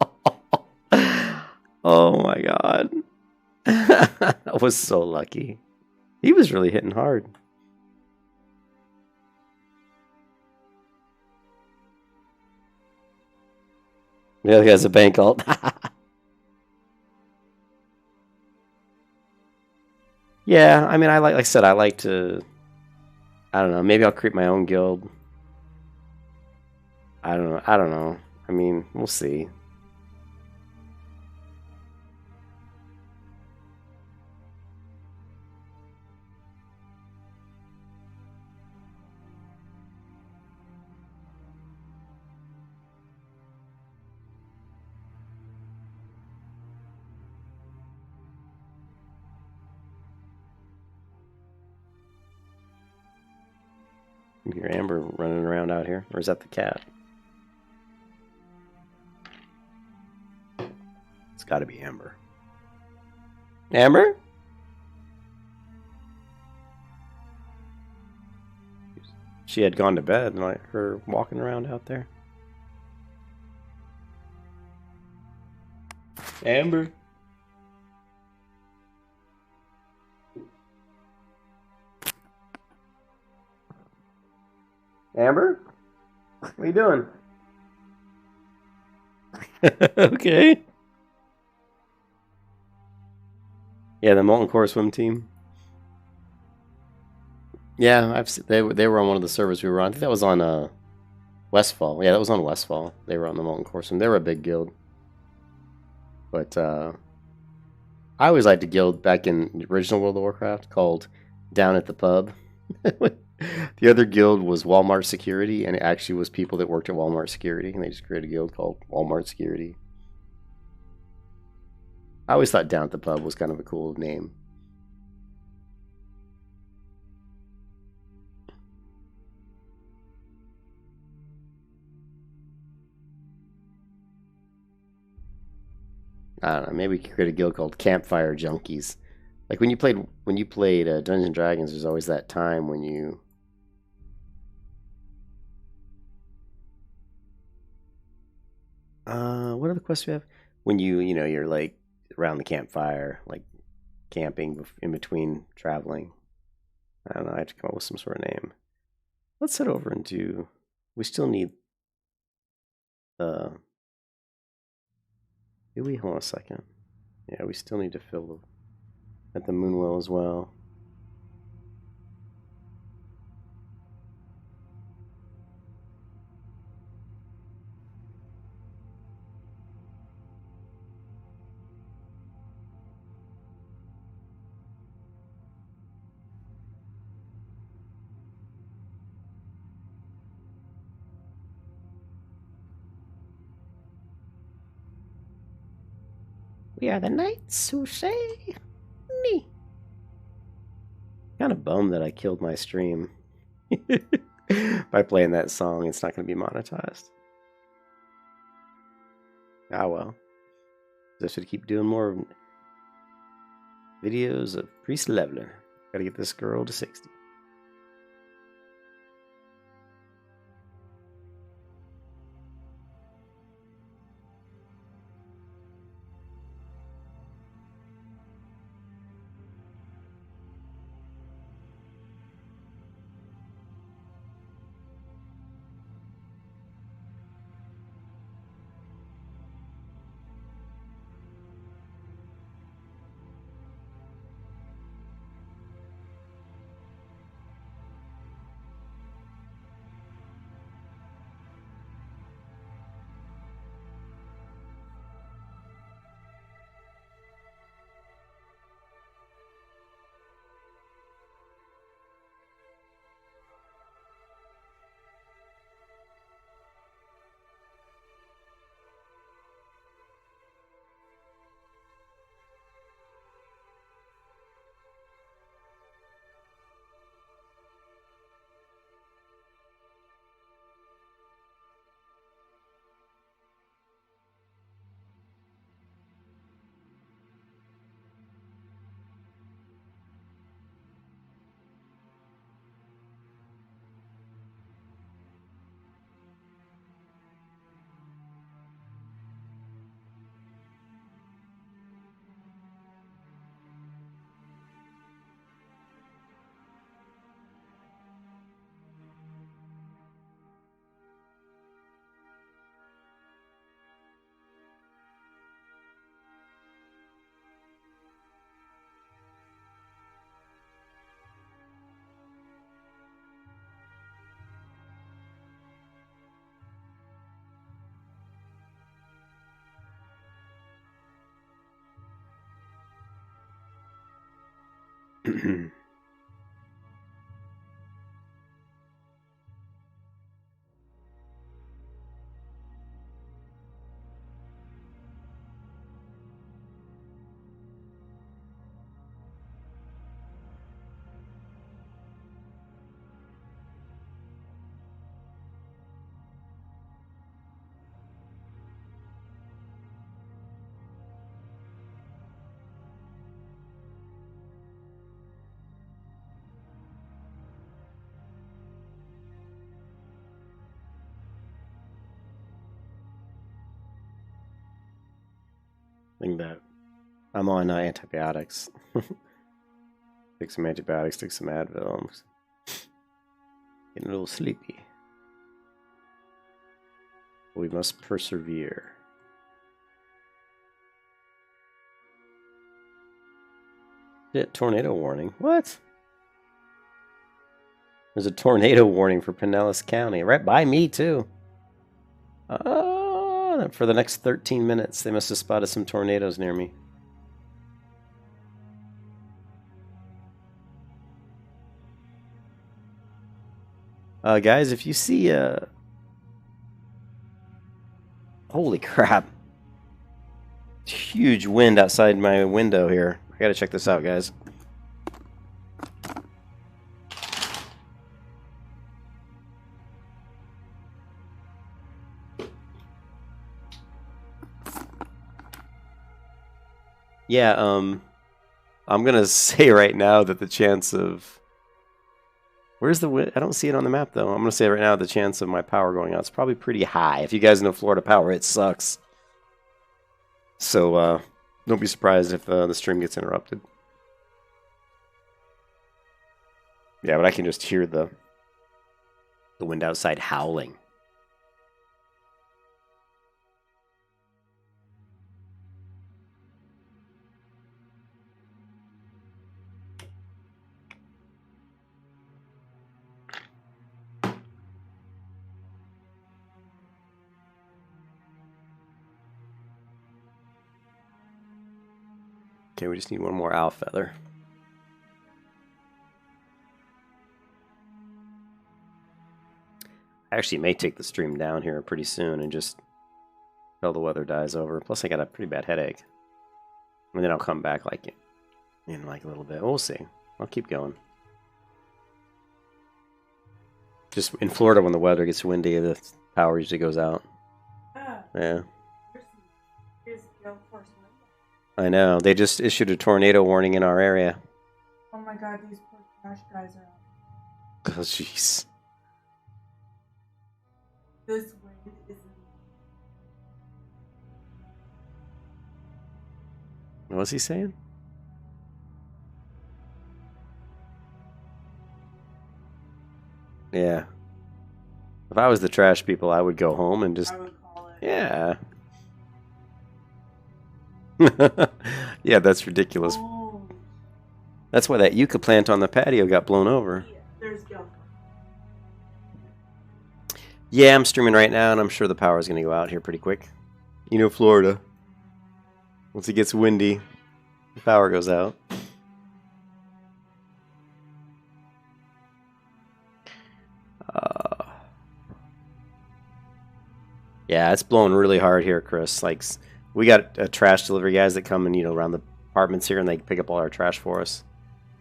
Oh, my God. I was so lucky. He was really hitting hard. Yeah, he has a bank ult. Yeah, I mean, like I said, I like to... I don't know. Maybe I'll create my own guild. I don't know. I mean, we'll see. Your Amber running around out here, or is that the cat? It's got to be Amber. Amber? She had gone to bed, and I heard her walking around out there. Amber? Amber? What are you doing? Okay. Yeah, the Molten Core swim team. Yeah, they were on one of the servers we were on. I think that was on Westfall. Yeah, that was on Westfall. They were on the Molten Core swim. They were a big guild. But I always liked a guild back in the original World of Warcraft called Down at the Pub. The other guild was Walmart Security, and it actually was people that worked at Walmart Security, and they just created a guild called Walmart Security. I always thought Down at the Pub was kind of a cool name. I don't know, maybe we could create a guild called Campfire Junkies. Like when you played Dungeons and Dragons, there's always that time when you... what other quests do we have? When you're like around the campfire, like camping in between traveling. I don't know, I have to come up with some sort of name. Let's head over and do... We still need... do we? Hold on a second. Yeah, we still need to fill at the Moonwell as well. We are the knights who say me. Kind of bummed that I killed my stream by playing that song. It's not going to be monetized. Ah well. I should keep doing more videos of priest leveling. Gotta get this girl to 60. Think that I'm on antibiotics. Take some antibiotics, take some Advil. I'm getting a little sleepy. We must persevere. Tornado warning. What? There's a tornado warning for Pinellas County. Right by me, too. For the next 13 minutes, they must have spotted some tornadoes near me. Guys, if you see... Holy crap. Huge wind outside my window here. I gotta check this out, guys. Yeah, I'm gonna say right now that the chance of... Where's the wind? I don't see it on the map, though. I'm gonna say right now the chance of my power going out is probably pretty high. If you guys know Florida power, it sucks. So, don't be surprised if the stream gets interrupted. Yeah, but I can just hear the wind outside howling. Okay, we just need one more owl feather. I actually may take the stream down here pretty soon and just until the weather dies over. Plus, I got a pretty bad headache. And then I'll come back like in like a little bit. We'll see. I'll keep going. Just in Florida, when the weather gets windy, the power usually goes out. Yeah. I know. They just issued a tornado warning in our area. Oh my god, these poor trash guys are out. Oh, jeez. This wind is. What was he saying? Yeah. If I was the trash people, I would go home and just. I would call it. Yeah. Yeah, that's ridiculous. Oh, That's why that yucca plant on the patio got blown over. yeah, there's guilt. Yeah, I'm streaming right now, and I'm sure the power is going to go out here pretty quick. You know, Florida. Once it gets windy, the power goes out. Yeah, it's blowing really hard here, Chris. Like, we got trash delivery guys that come and, around the apartments here, and they pick up all our trash for us.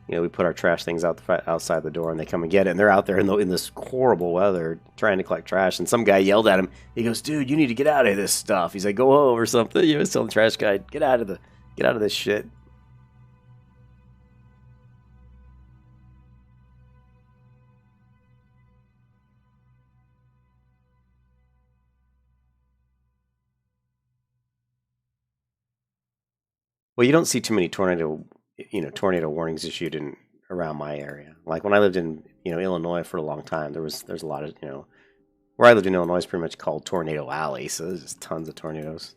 We put our trash things outside the door, and they come and get it. And they're out there in this horrible weather trying to collect trash. And some guy yelled at him. He goes, "Dude, you need to get out of this stuff." He's like, "Go home or something." Tell the trash guy, get out of this shit." Well, you don't see too many tornado warnings issued in around my area. Like when I lived in, Illinois for a long time, there's a lot of, where I lived in Illinois is pretty much called Tornado Alley, so there's just tons of tornadoes.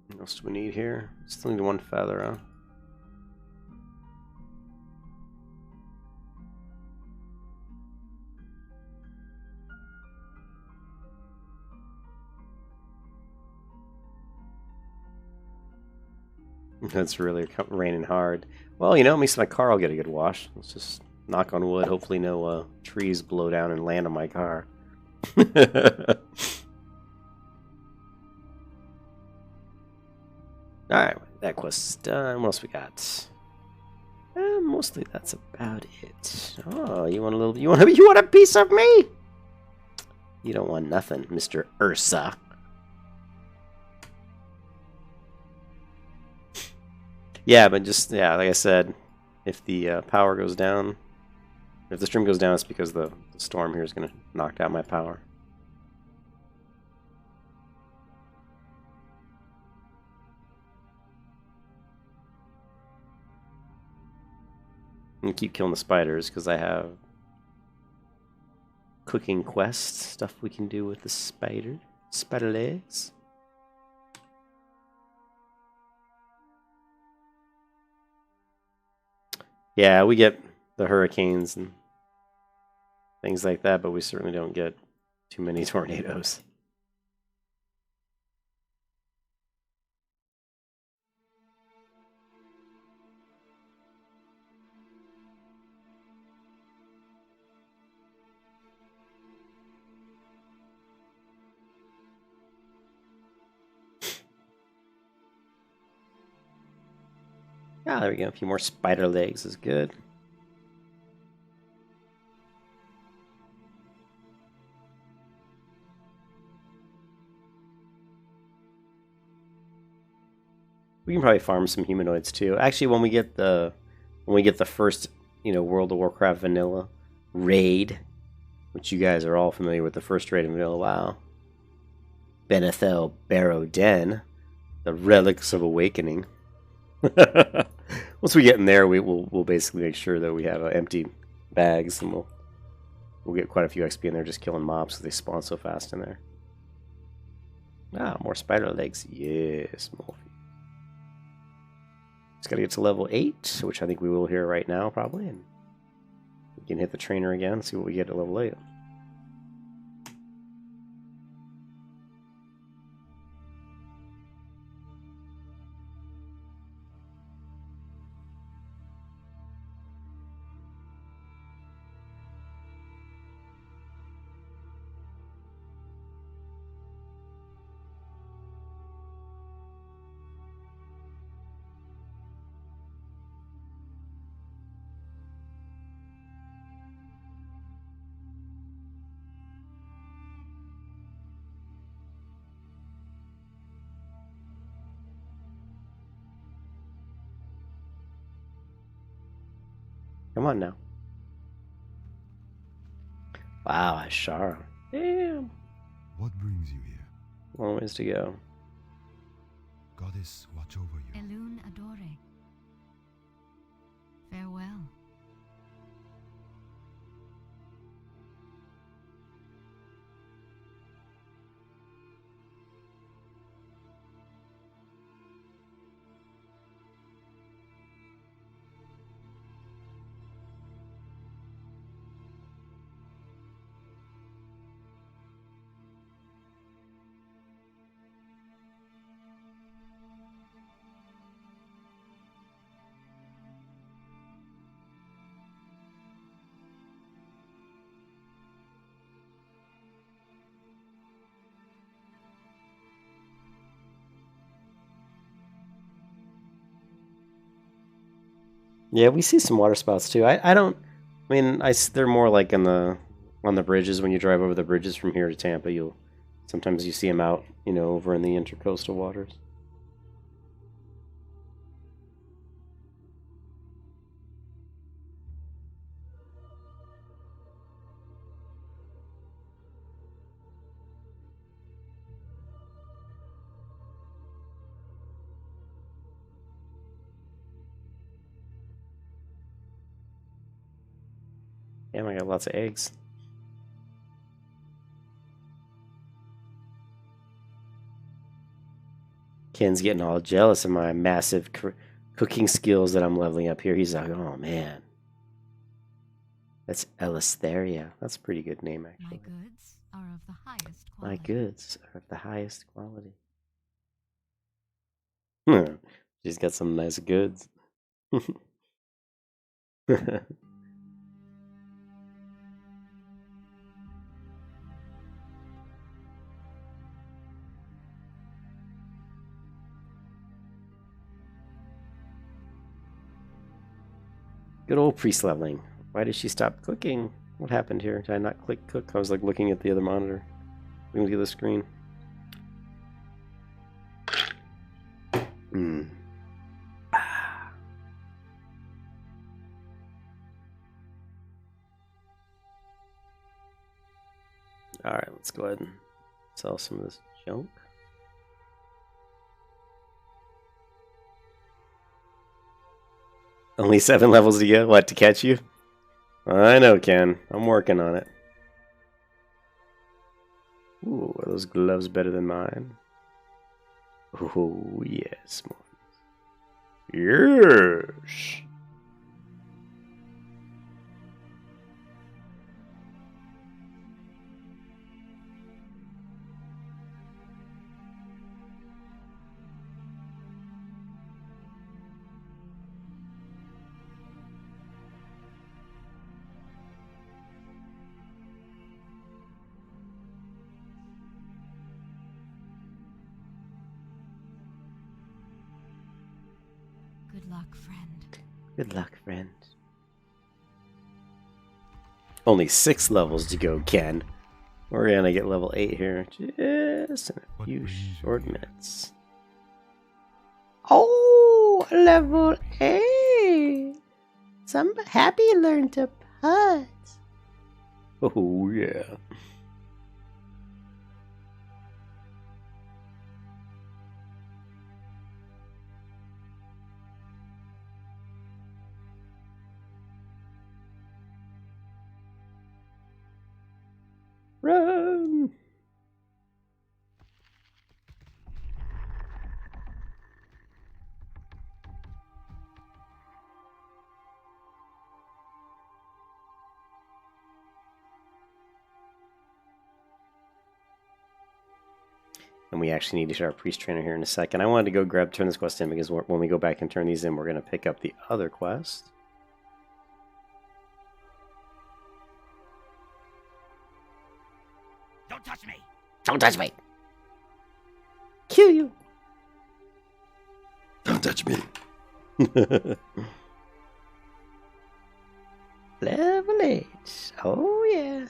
What else do we need here? Still need one feather, huh? It's really raining hard. Well, at least my car will get a good wash. Let's just knock on wood. Hopefully no trees blow down and land on my car. Alright, that quest is done. What else we got? Mostly that's about it. Oh, you want a piece of me? You don't want nothing, Mr. Ursa. Yeah, but like I said, if the power goes down, if the stream goes down, it's because the storm here is going to knock out my power. And keep killing the spiders because I have cooking quests, stuff we can do with the spider legs. Yeah, we get the hurricanes and things like that, but we certainly don't get too many tornadoes. Ah, there we go. A few more spider legs is good. We can probably farm some humanoids too. Actually, when we get the first, World of Warcraft vanilla raid, which you guys are all familiar with, the first raid in vanilla WoW, Benethel Barrow Den, the Relics of Awakening. Once we get in there, we'll basically make sure that we have empty bags, and we'll get quite a few XP in there just killing mobs because they spawn so fast in there. Ah, more spider legs. Yes, more. Just gotta get to level 8, which I think we will here right now, probably, and You can hit the trainer again, see what we get at level 8. Come on now. Wow, Ashara. Damn. What brings you here? Long ways to go. Goddess, watch over you. Elune Adore. Farewell. Yeah, we see some water spouts too. I don't. I mean, they're more like on the bridges when you drive over the bridges from here to Tampa. Sometimes you see them out, over in the intercoastal waters. Damn, I got lots of eggs. Ken's getting all jealous of my massive cooking skills that I'm leveling up here. He's like, oh man. That's Elistheria. That's a pretty good name, actually. My goods are of the highest My quality. goods are of the highest quality. She's got some nice goods. Good old priest leveling. Why did she stop clicking? What happened here? Did I not click cook? I was like looking at the other monitor. Looking at the screen. Alright, let's go ahead and sell some of this junk. Only 7 levels to go? What, to catch you? I know, Ken. I'm working on it. Ooh, are those gloves better than mine? Oh, yes. Yes. Good luck, friend. Good luck, friend. Only 6 levels to go, Ken. We're gonna get level 8 here. Just in a few short minutes. Oh, level 8! Some happy learned to putt. Oh, yeah. Run! And we actually need to start our priest trainer here in a second. I wanted to go turn this quest in because when we go back and turn these in, we're going to pick up the other quest. Don't touch me! Don't touch me! Kill you! Don't touch me! Level 8. Oh, yeah.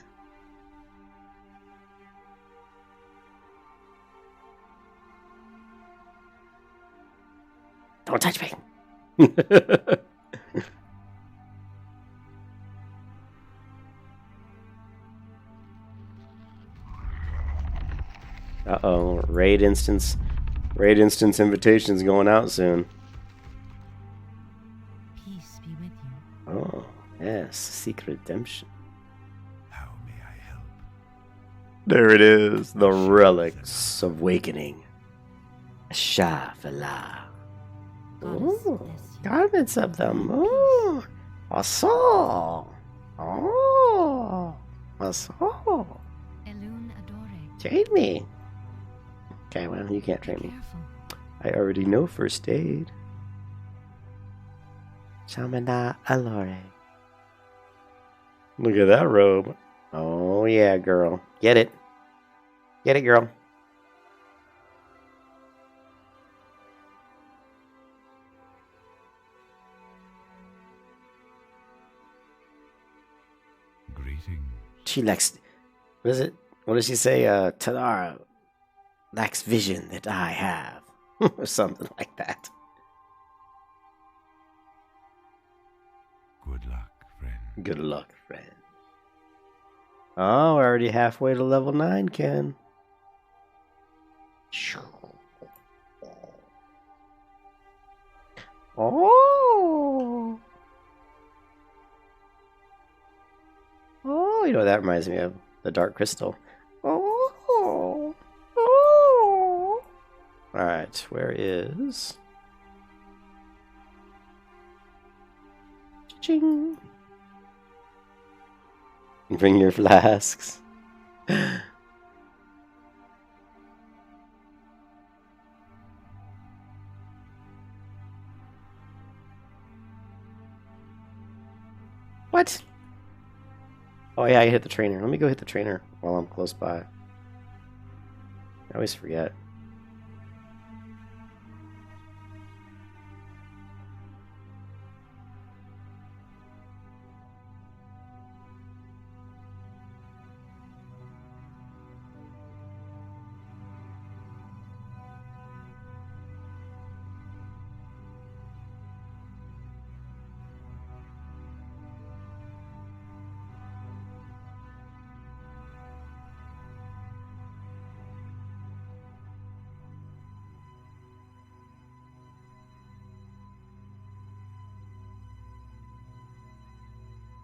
Don't touch me. Uh-oh, raid instance invitations going out soon. Peace be with you. Oh, yes, seek redemption. How may I help? There it is, the relics of awakening. Shafala. Goddess Ooh, bless you. garments of them. Ooh, a soul. Oh, a soul. Elune adore. Train me. Okay, well, you can't train Be me. careful. I already know first aid. Shamana Alore. Look at that robe. Oh, yeah, girl. Get it. Get it, girl. Greetings. She lacks. What is it? What does she say? Tadara lacks vision that I have. Or something like that. Good luck, friend. Good luck, friend. Oh, we're already halfway to level 9, Ken. Oh. Oh, you know what that reminds me of? The Dark Crystal. Oh. Oh. Alright, where is... Ching. Bring your flasks. What? Oh yeah, I hit the trainer. Let me go hit the trainer while I'm close by. I always forget.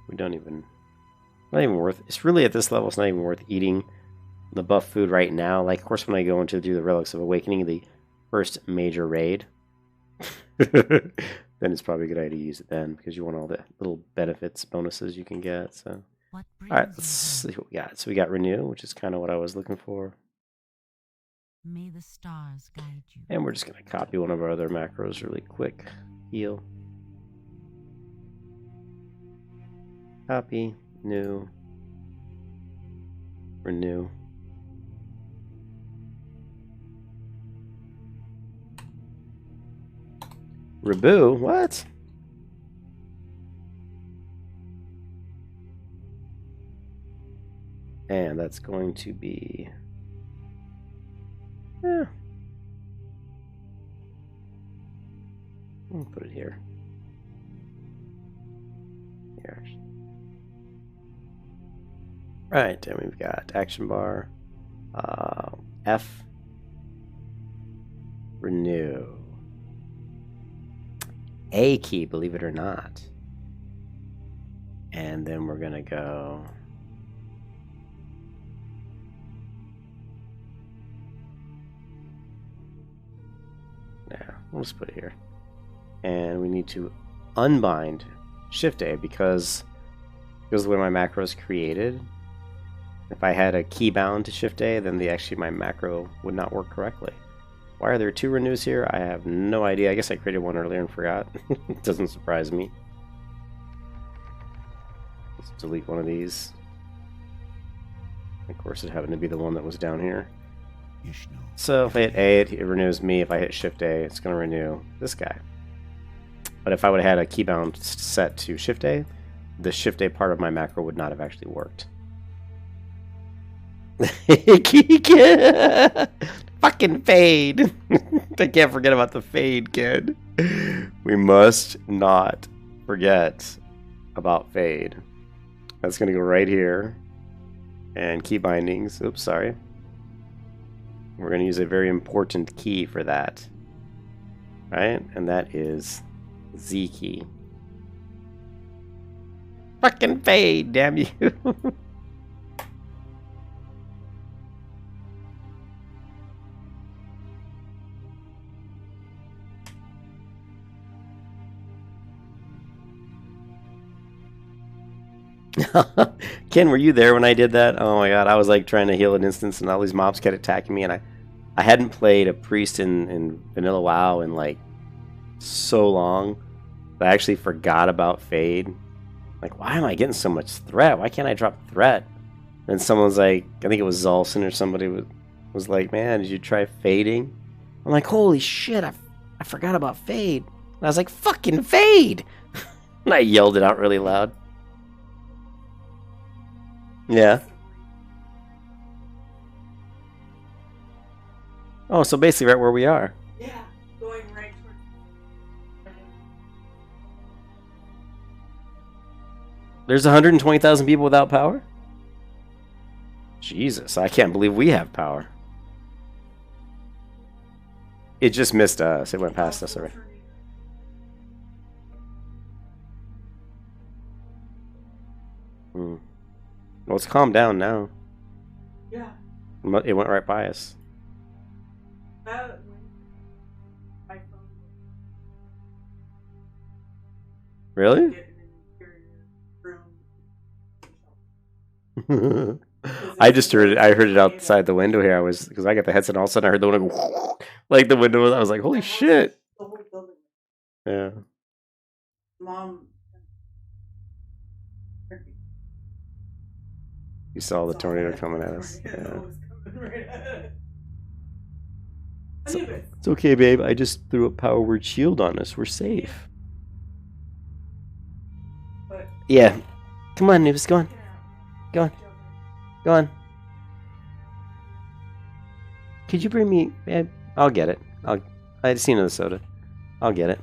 We don't even... Not even worth... It's really, at this level, it's not even worth eating the buff food right now. Like, of course, when I go into do the Relics of Awakening, the first major raid, then it's probably a good idea to use it then, because you want all the little benefits, bonuses you can get, so... What brings Alright, you let's here? see what we got. So we got Renew, which is kind of what I was looking for. May the stars guide you. And we're just going to copy one of our other macros really quick. Heal. Copy. New. Renew. Reboot? What? And that's going to be... I'll put it here. Here. Right, and we've got action bar, F, renew, A key, believe it or not, and then we're gonna go. Yeah, we'll just put it here, and we need to unbind Shift A because of the way my macro is created. If I had a key bound to Shift A, then actually my macro would not work correctly. Why are there 2 renews here? I have no idea. I guess I created one earlier and forgot. It doesn't surprise me. Let's delete one of these. Of course, it happened to be the one that was down here. So if I hit A, it renews me. If I hit Shift A, it's going to renew this guy. But if I would have had a keybound set to Shift A, the Shift A part of my macro would not have actually worked. Fucking fade. I can't forget about the fade, kid. We must not forget about fade. That's going to go right here. And key bindings. Oops, sorry. We're going to use a very important key for that. Right? And that is Z key. Fucking fade, damn you. Ken, were you there when I did that? Oh my god, I was like trying to heal an instance and all these mobs kept attacking me, and I hadn't played a priest in vanilla WoW in like so long that I actually forgot about fade. Like, why am I getting so much threat? Why can't I drop threat? And someone's like, I think it was Zolson or somebody was like, man, did you try fading? I'm like, holy shit, I forgot about fade. And I was like, fucking fade! And I yelled it out really loud. Yeah. Oh, so basically right where we are. Yeah, going right towards. There's 120,000 people without power? Jesus, I can't believe we have power. It just missed us. It went past us already. Hmm. Well, it's calmed down now. Yeah. It went right by us. That my phone Really? get in an interior room. I just heard it. I heard it outside the window here. Because I got the headset. All of a sudden, I heard the window go like the window. I was like, "Holy shit!" The whole building. Yeah. Mom. You saw the tornado coming at us. Yeah. It's okay, babe. I just threw a power word shield on us. We're safe. Yeah. Come on, Noobs. Go on. Go on. Go on. Could you bring me... I'll get it. I just need another soda. I'll get it.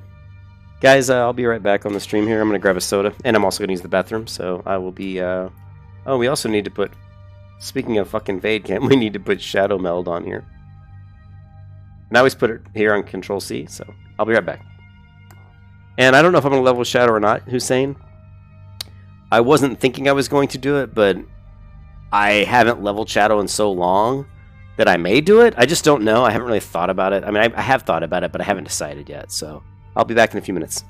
Guys, I'll be right back on the stream here. I'm going to grab a soda. And I'm also going to use the bathroom. So I will be... Oh, we also need to put... Speaking of fucking Fade Camp, we need to put Shadow Meld on here. And I always put it here on Control C. So I'll be right back. And I don't know if I'm going to level Shadow or not, Hussein. I wasn't thinking I was going to do it, but... I haven't leveled Shadow in so long that I may do it. I just don't know. I haven't really thought about it. I mean, I have thought about it, but I haven't decided yet. So I'll be back in a few minutes.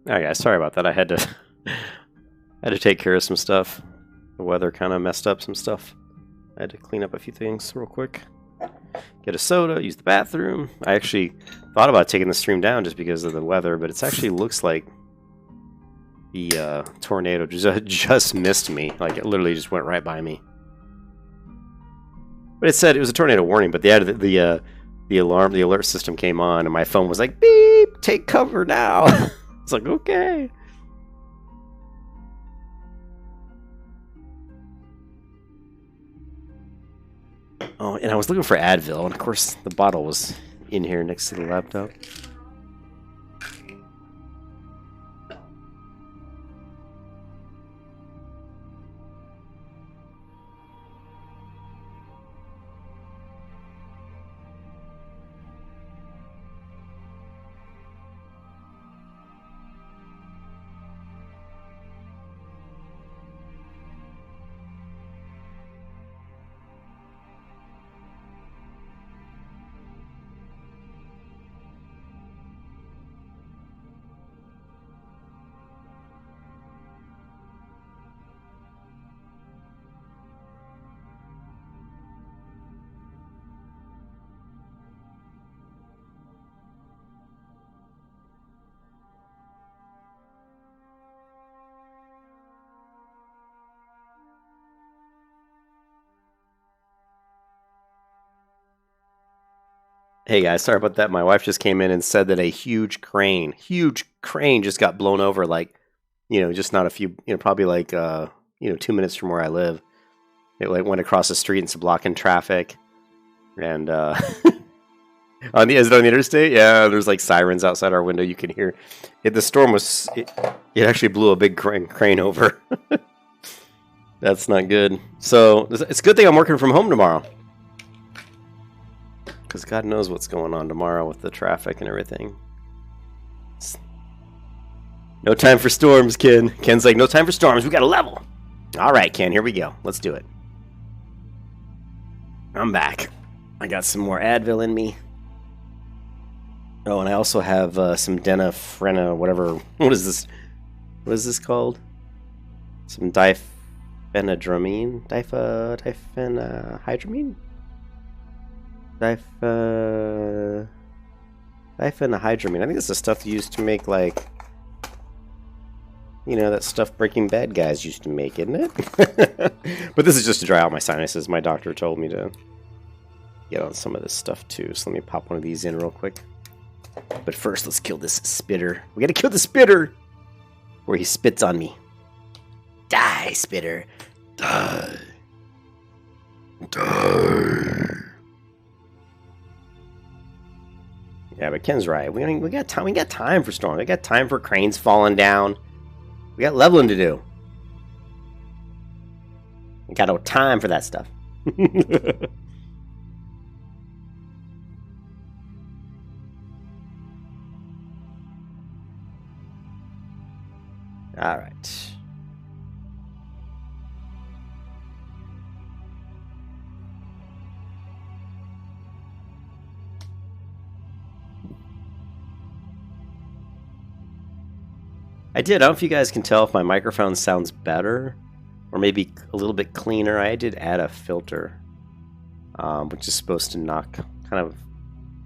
Oh yeah, sorry about that. I had to had to take care of some stuff. The weather kind of messed up some stuff. I had to clean up a few things real quick. Get a soda, use the bathroom. I actually thought about taking the stream down just because of the weather, but it actually looks like the tornado just missed me. Like, it literally just went right by me. But it said it was a tornado warning, but the alert system came on, and my phone was like, beep, take cover now. It's like, okay. Oh, and I was looking for Advil, and of course the bottle was in here next to the laptop. Hey guys, sorry about that. My wife just came in and said that a huge crane just got blown over, like, just not a few, probably like, 2 minutes from where I live. It like went across the street and it's blocking traffic. And, is it on the interstate? Yeah, there's like sirens outside our window. You can hear it. The storm was, it actually blew a big crane over. That's not good. So it's a good thing I'm working from home tomorrow. Because God knows what's going on tomorrow with the traffic and everything. No time for storms, Ken. Ken's like, no time for storms. We got a level. All right, Ken, here we go. Let's do it. I'm back. I got some more Advil in me. Oh, and I also have some Denafrena, whatever. What is this? What is this called? Some diphenhydramine? Diphenhydramine? Diphenhydramine. I think it's the stuff used to make, like, that stuff Breaking Bad guys used to make, isn't it? But this is just to dry out my sinuses. My doctor told me to get on some of this stuff too. So let me pop one of these in real quick. But first, let's kill this spitter. We gotta kill the spitter! Where he spits on me. Die, spitter. Die. Die. Yeah, but Ken's right. We got time. We got time for storms. We got time for cranes falling down. We got leveling to do. We got no time for that stuff. All right. I did. I don't know if you guys can tell if my microphone sounds better or maybe a little bit cleaner. I did add a filter, which is supposed to kind of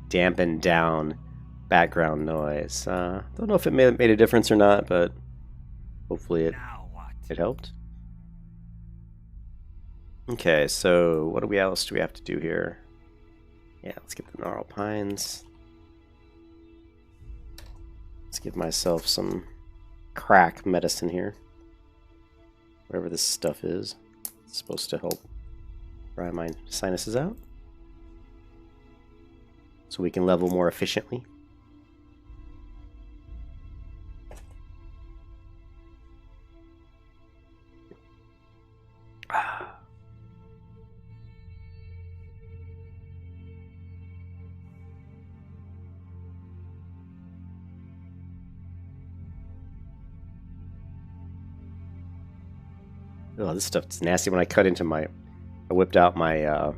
dampen down background noise. Don't know if it made a difference or not, but hopefully it helped. Okay, so what else do we have to do here? Yeah, let's get the gnarl pines. Let's give myself some crack medicine here. Whatever this stuff is. It's supposed to help dry my sinuses out. So we can level more efficiently. Oh, this stuff's nasty. When I whipped out my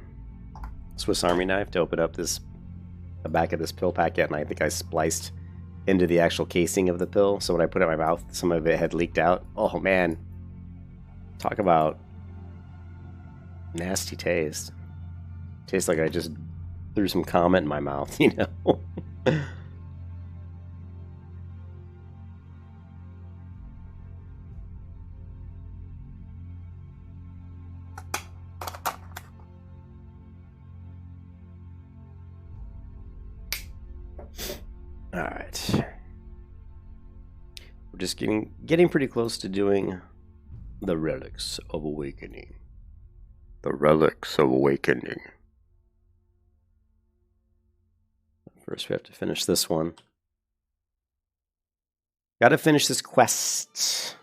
Swiss Army knife to open up the back of this pill packet, and I think I spliced into the actual casing of the pill. So when I put it in my mouth, some of it had leaked out. Oh man, talk about nasty taste. Tastes like I just threw some comment in my mouth, you know. All right, we're just getting pretty close to doing the Relics of Awakening. The Relics of Awakening. First, we have to finish this one. Got to finish this quest.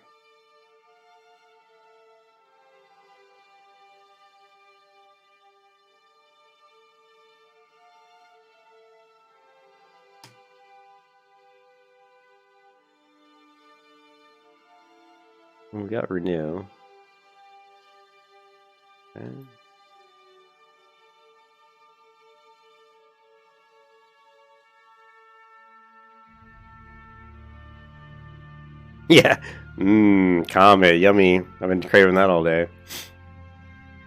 We got renew. Okay. Yeah. Comet, yummy. I've been craving that all day.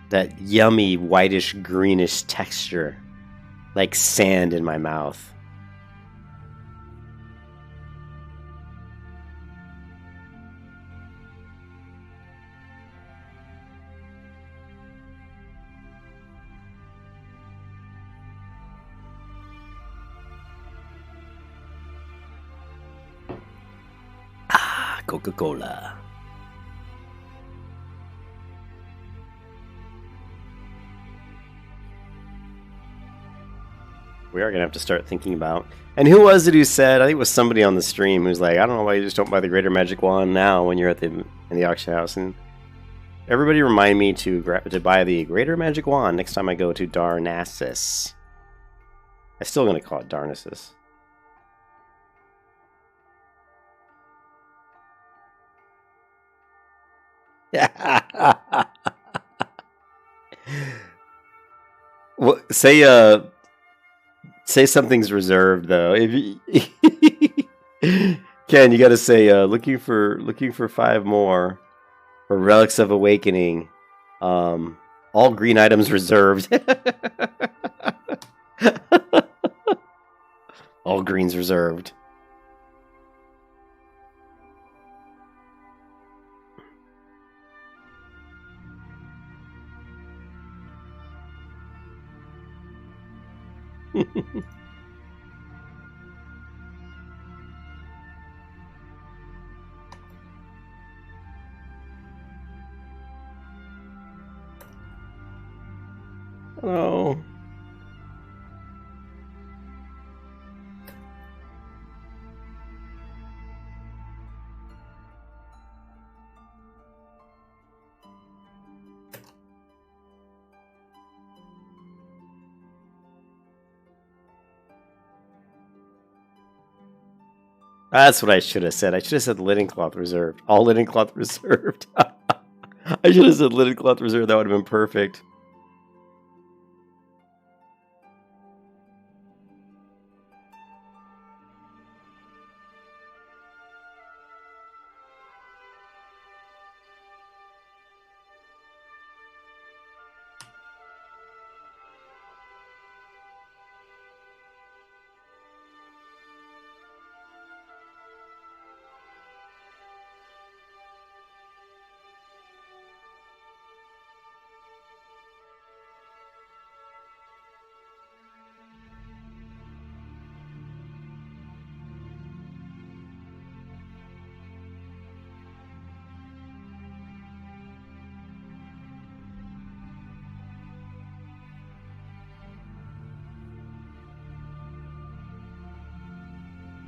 That yummy whitish greenish texture, like sand in my mouth. Coca-Cola. We are going to have to start thinking about... And who was it who said, I think it was somebody on the stream who's like, I don't know why you just don't buy the Greater Magic Wand now when you're at in the auction house. And everybody remind me to buy the Greater Magic Wand next time I go to Darnassus. I'm still going to call it Darnassus. Well, say something's reserved though. If you Ken, you got to say looking for 5 more for Relics of Awakening. All green items reserved. All greens reserved. Hello. That's what I should have said. I should have said linen cloth reserved. All linen cloth reserved. I should have said linen cloth reserved. That would have been perfect.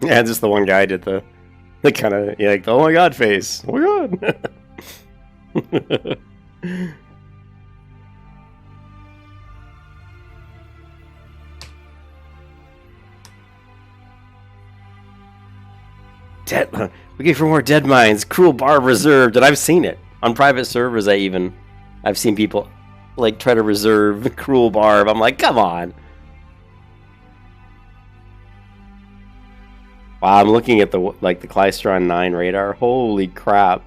Yeah, just the one guy did the kind of like the oh my god face. Oh my god. Looking for more dead mines. Cruel Barb reserved, and I've seen it on private servers. I've seen people like try to reserve Cruel Barb. I'm like, come on. Wow, I'm looking at the Klystron 9 radar. Holy crap!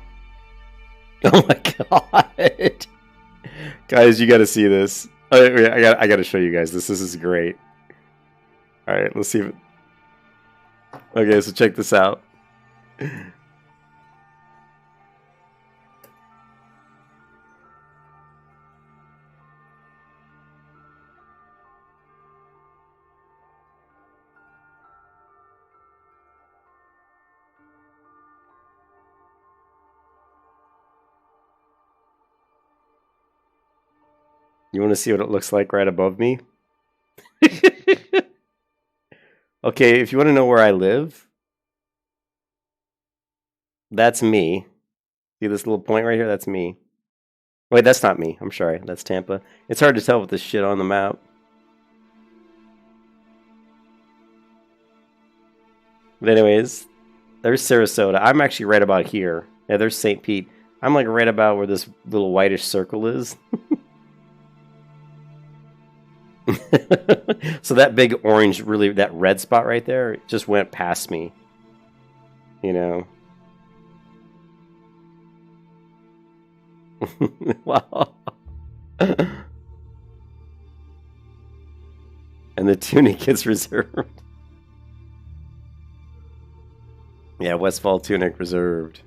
Oh my god, guys, you got to see this. I got to show you guys this. This is great. All right, let's see if. Okay, so check this out. You want to see what it looks like right above me? Okay, if you want to know where I live, that's me. See this little point right here? That's me. Wait, that's not me. I'm sorry. That's Tampa. It's hard to tell with this shit on the map. But anyways, there's Sarasota. I'm actually right about here. Yeah, there's St. Pete. I'm like right about where this little whitish circle is. So that big orange, really, that red spot right there, it just went past me. You know? Wow. And the tunic gets reserved. Yeah, Westfall tunic reserved.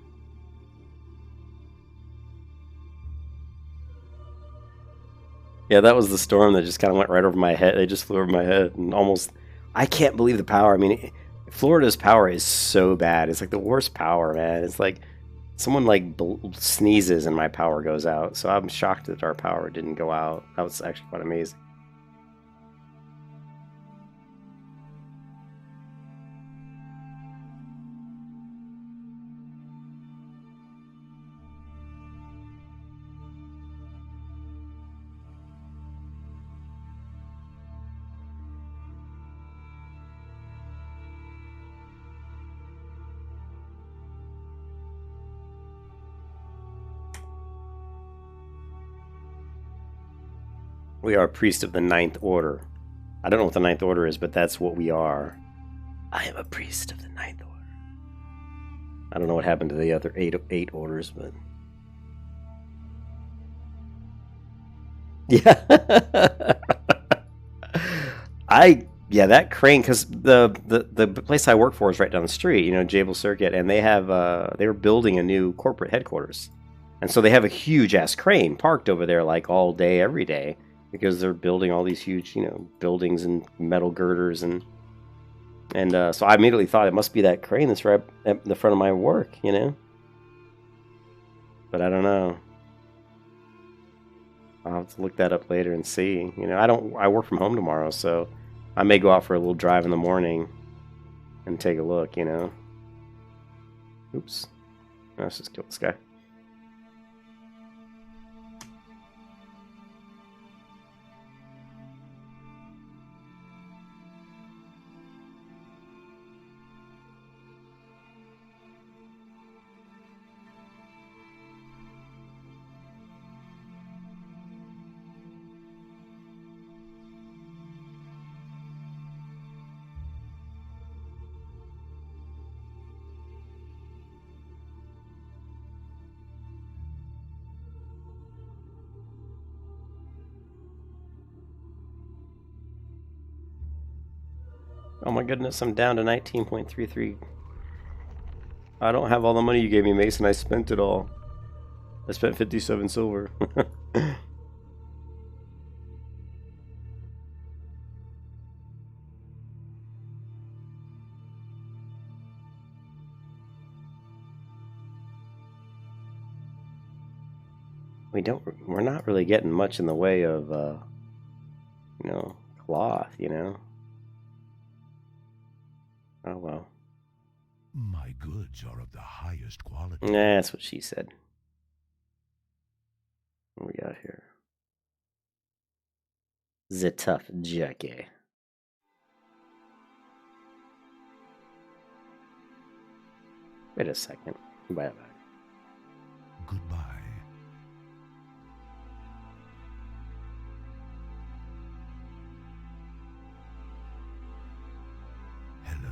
Yeah, that was the storm that just kind of went right over my head. They just flew over my head and almost. I can't believe the power. I mean, Florida's power is so bad. It's like the worst power, man. It's like someone like sneezes and my power goes out. So I'm shocked that our power didn't go out. That was actually quite amazing. We are a priest of the Ninth Order. I don't know what the Ninth Order is, but that's what we are. I am a priest of the Ninth Order. I don't know what happened to the other eight orders, but yeah. That crane, because the place I work for is right down the street. You know, Jable Circuit, and they have they were building a new corporate headquarters, and so they have a huge ass crane parked over there like all day, every day, because they're building all these huge, you know, buildings and metal girders and so I immediately thought it must be that crane that's right at the front of my work, you know. But I don't know. I'll have to look that up later and see. You know, I work from home tomorrow, so I may go out for a little drive in the morning and take a look, you know. Oops. Let's just kill this guy. Oh my goodness, I'm down to 19.33. I don't have all the money you gave me, Mason. I spent it all. I spent 57 silver. We're not really getting much in the way of, you know, cloth, you know. Oh well. My goods are of the highest quality. Nah, that's what she said. What we got here? The tough jockey. Wait a second. Bye. Goodbye. Hello.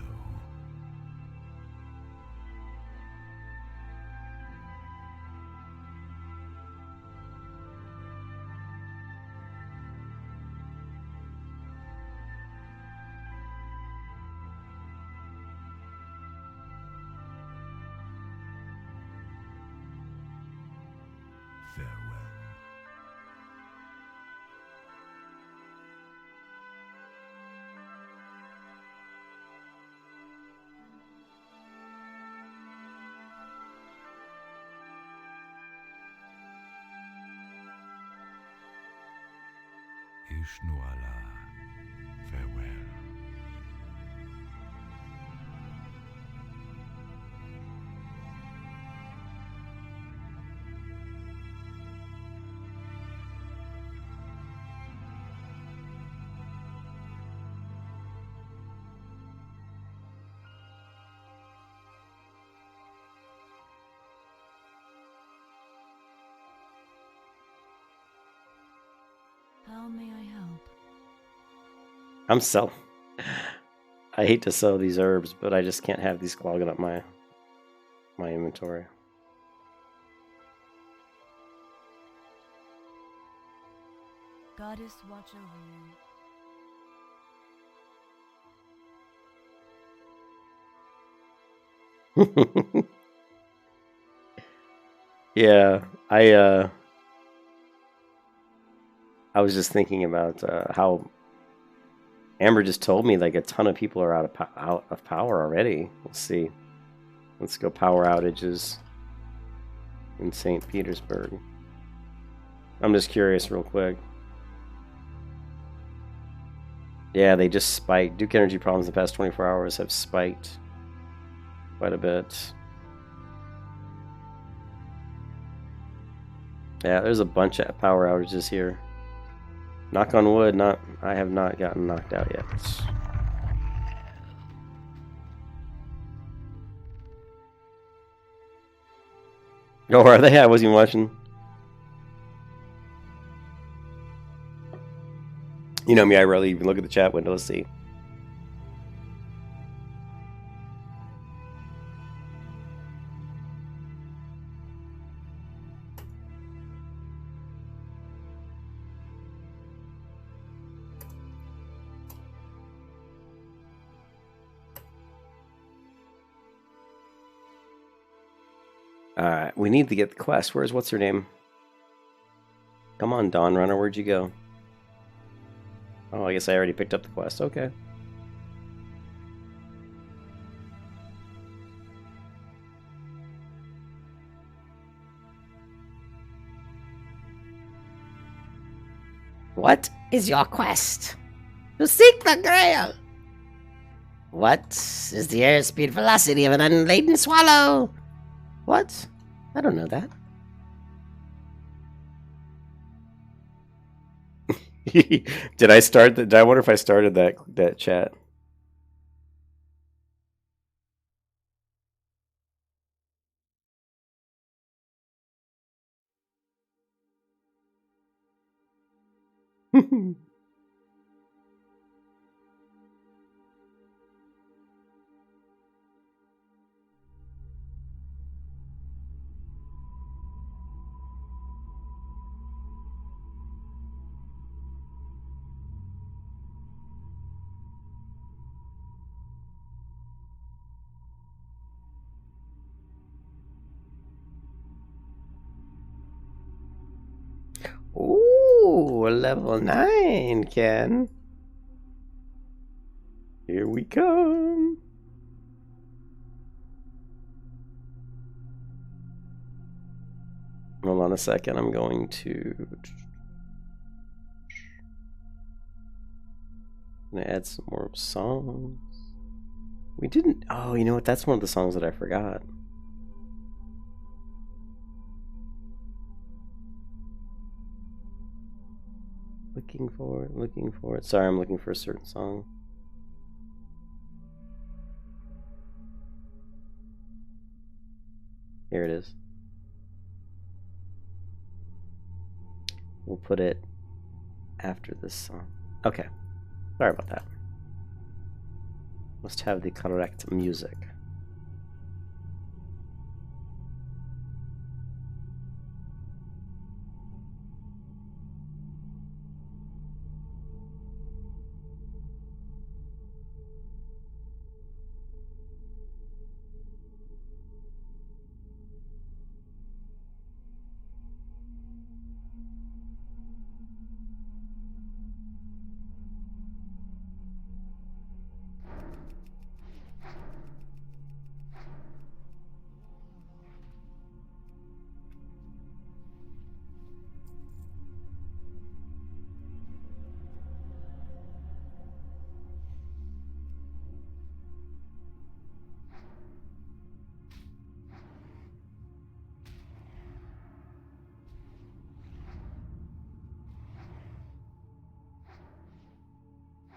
Farewell. Ishnuala. Farewell. How may I help? I'm so. I hate to sell these herbs, but I just can't have these clogging up my inventory. Goddess, watch over you. Yeah, I was just thinking about how Amber just told me like a ton of people are out of power already. Let's see. Let's go power outages in St. Petersburg. I'm just curious real quick. Yeah, they just spiked. Duke Energy problems in the past 24 hours have spiked quite a bit. Yeah, there's a bunch of power outages here. Knock on wood, I have not gotten knocked out yet. Oh, are they? I wasn't even watching. You know me, I rarely even look at the chat window. Let's see. Alright, we need to get the quest. What's her name? Come on, Dawn Runner, where'd you go? Oh, I guess I already picked up the quest. Okay. What is your quest? To seek the Grail. What is the airspeed velocity of an unladen swallow? What? I don't know that. Did I start I wonder if I started that chat. Ooh, level 9, Ken. Here we come. Hold on a second. I'm going to add some more songs. We didn't. Oh, you know what? That's one of the songs that I forgot. Looking for it. Sorry, I'm looking for a certain song. Here it is. We'll put it after this song. Okay. Sorry about that. Must have the correct music.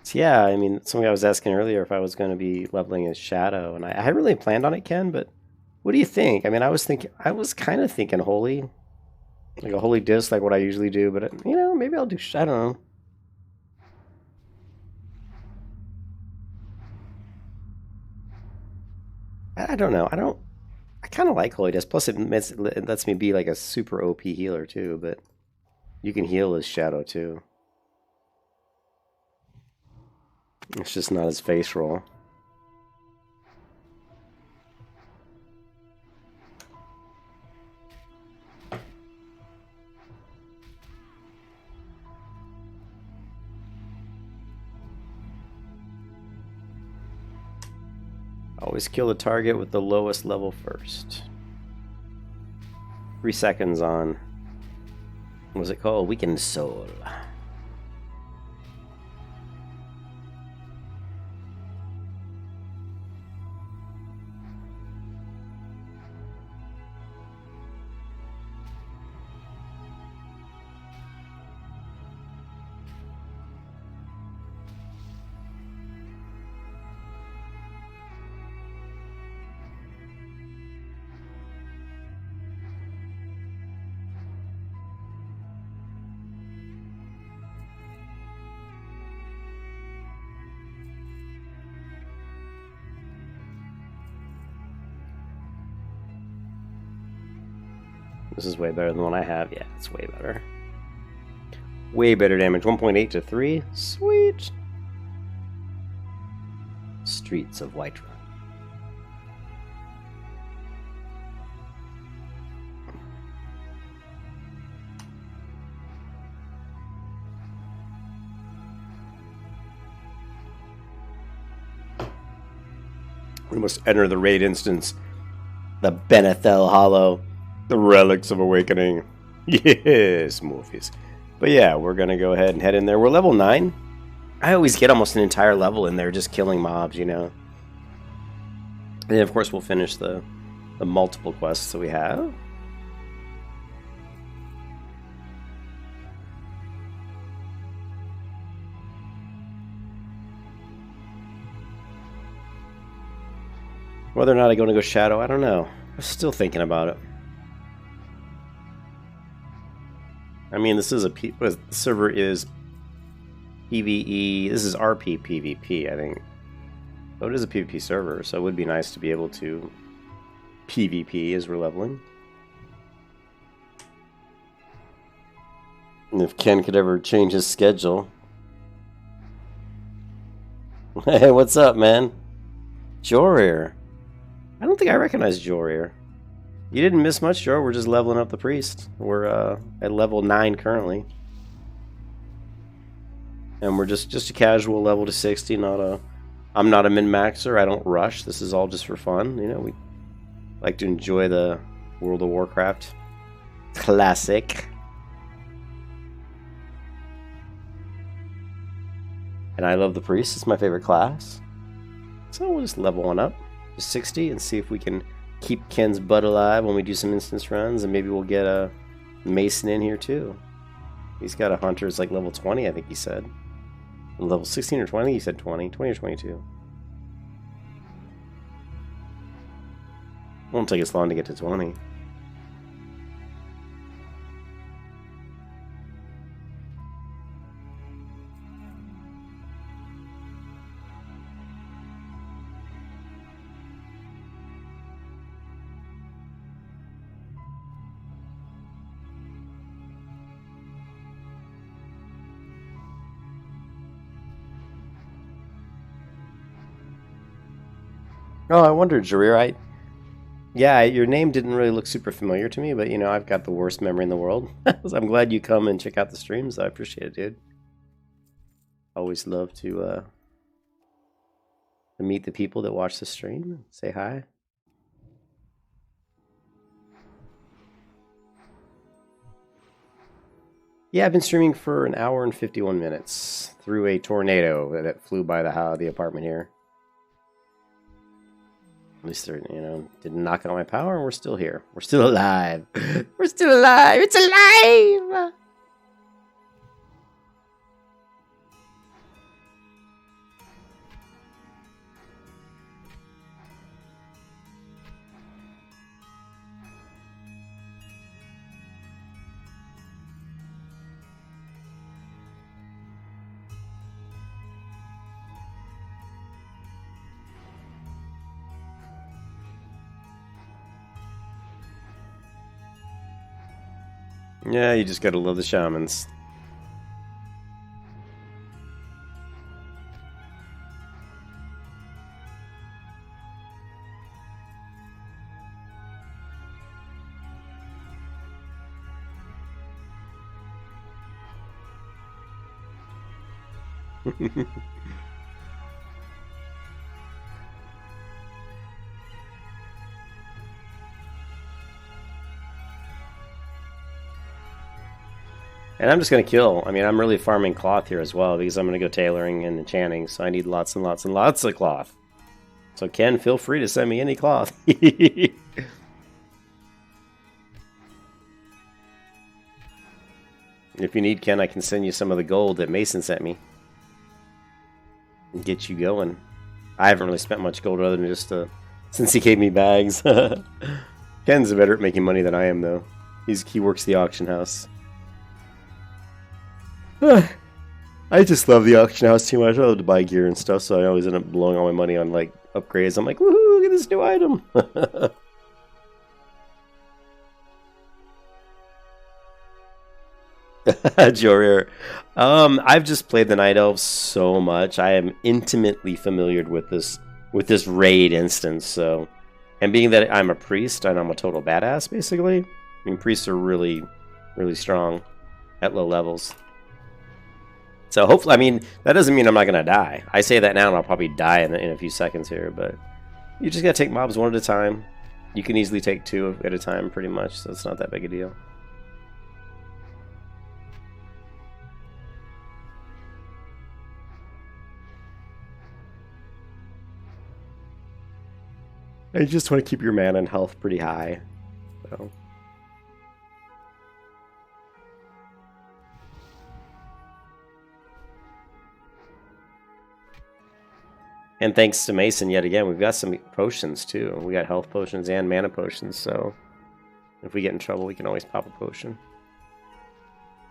So yeah, I mean, something I was asking earlier if I was going to be leveling as Shadow, and I hadn't really planned on it, Ken. But what do you think? I mean, I was kind of thinking Holy, like a Holy Disc, like what I usually do. But you know, maybe I'll do. I don't know. I don't know. I kind of like Holy Disc. Plus, it lets me be like a super OP healer too. But you can heal as Shadow too. It's just not his face roll. Always kill the target with the lowest level first. 3 seconds on. What was it called? Weakened Soul. This is way better than the one I have. Yeah, it's way better. Way better damage. 1.8 to 3. Sweet. Streets of Whiterun. We must enter the raid instance. The Benethel Hollow. The Relics of Awakening. Yes, Morpheus. But yeah, we're going to go ahead and head in there. We're level 9. I always get almost an entire level in there just killing mobs, you know. And then, of course, we'll finish the multiple quests that we have. Whether or not I'm going to go Shadow, I don't know. I'm still thinking about it. I mean, this is the server is PvE. This is RP PvP, I think. So it is a PvP server, so it would be nice to be able to PvP as we're leveling. And if Ken could ever change his schedule. Hey, what's up, man? Jorir. I don't think I recognize Jorir. You didn't miss much, Joe. We're just leveling up the priest. We're at level 9 currently. And we're just a casual level to 60, I'm not a min-maxer, I don't rush. This is all just for fun. You know, we like to enjoy the World of Warcraft classic. And I love the priest, it's my favorite class. So we'll just level one up to 60 and see if we can keep Ken's butt alive when we do some instance runs, and maybe we'll get a Mason in here too. He's got a hunter, it's like level 20, I think he said. Level 16 or 20, he said 20. 20 or 22. Won't take us long to get to 20. Oh, I wondered, Jareer. Yeah, your name didn't really look super familiar to me, but you know, I've got the worst memory in the world. So I'm glad you come and check out the streams. I appreciate it, dude. Always love to meet the people that watch the stream and say hi. Yeah, I've been streaming for an hour and 51 minutes through a tornado that flew by the apartment here. At least they're, you know, didn't knock out my power, and we're still here. We're still alive. We're still alive. It's alive. Yeah, you just gotta love the shamans. And I'm just going to kill. I mean, I'm really farming cloth here as well because I'm going to go tailoring and enchanting, so I need lots and lots and lots of cloth. So Ken, feel free to send me any cloth. If you need, Ken, I can send you some of the gold that Mason sent me. And get you going. I haven't really spent much gold other than just since he gave me bags. Ken's better at making money than I am, though. He works the auction house. I just love the auction house too much. I love to buy gear and stuff, so I always end up blowing all my money on like upgrades. I'm like, woohoo, look at this new item. Jorir. I've just played the Night Elves so much. I am intimately familiar with this raid instance, so, and being that I'm a priest and I'm a total badass basically. I mean, priests are really, really strong at low levels. So hopefully, I mean, that doesn't mean I'm not going to die. I say that now and I'll probably die in a few seconds here, but you just got to take mobs one at a time. You can easily take 2 at a time pretty much, so it's not that big a deal. You just want to keep your mana and health pretty high. So. And thanks to Mason, yet again, we've got some potions too. We got health potions and mana potions, so if we get in trouble, we can always pop a potion.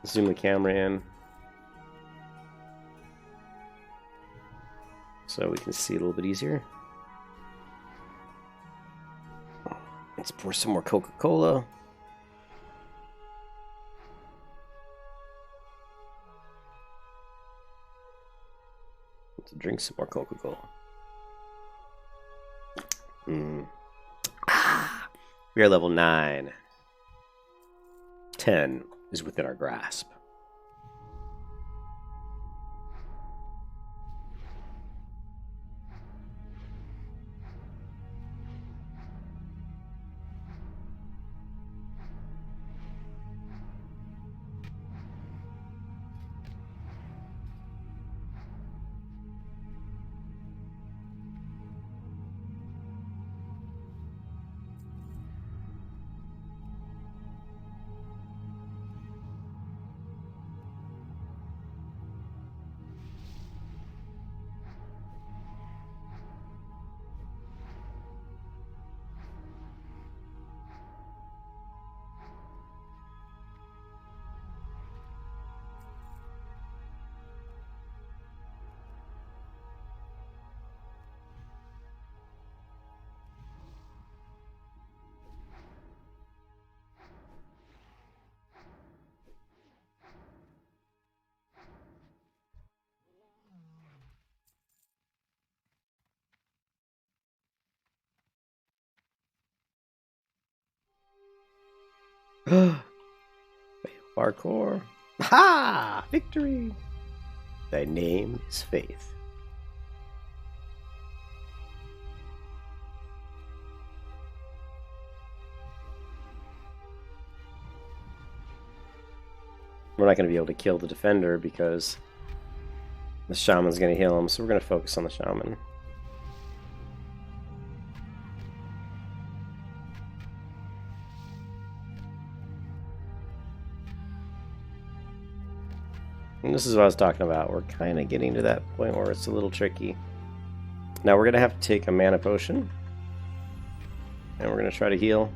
Zoom the camera in so we can see a little bit easier. Let's pour some more Coca-Cola. Let's drink some more Coca-Cola. We are level 9. 10 is within our grasp. Parkour. Ha! Victory! Thy name is Faith. We're not going to be able to kill the defender because the shaman's going to heal him, so we're going to focus on the shaman. And this is what I was talking about. We're kind of getting to that point where it's a little tricky. Now we're going to have to take a mana potion. And we're going to try to heal.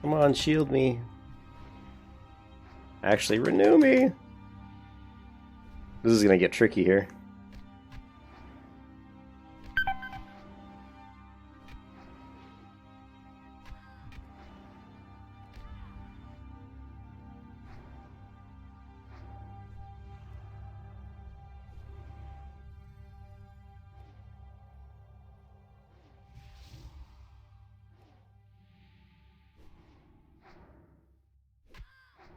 Come on, shield me. Actually, renew me. This is going to get tricky here.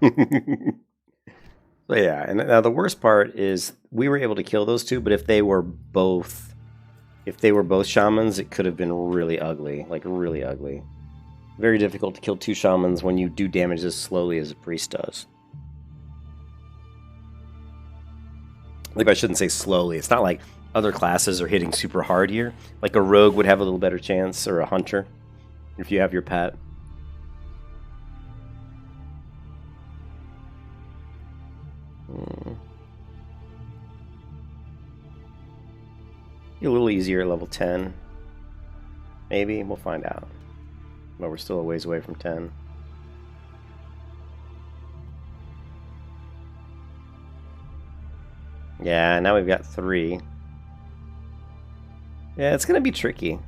So yeah, and now the worst part is we were able to kill those two, but if they were both shamans, it could have been really ugly, like really ugly. Very difficult to kill two shamans when you do damage as slowly as a priest does. Like, I shouldn't say slowly. It's not like other classes are hitting super hard here. Like a rogue would have a little better chance, or a hunter, if you have your pet. Be a little easier at level 10. Maybe. We'll find out. But we're still a ways away from 10. Yeah, now we've got 3. Yeah, it's gonna be tricky.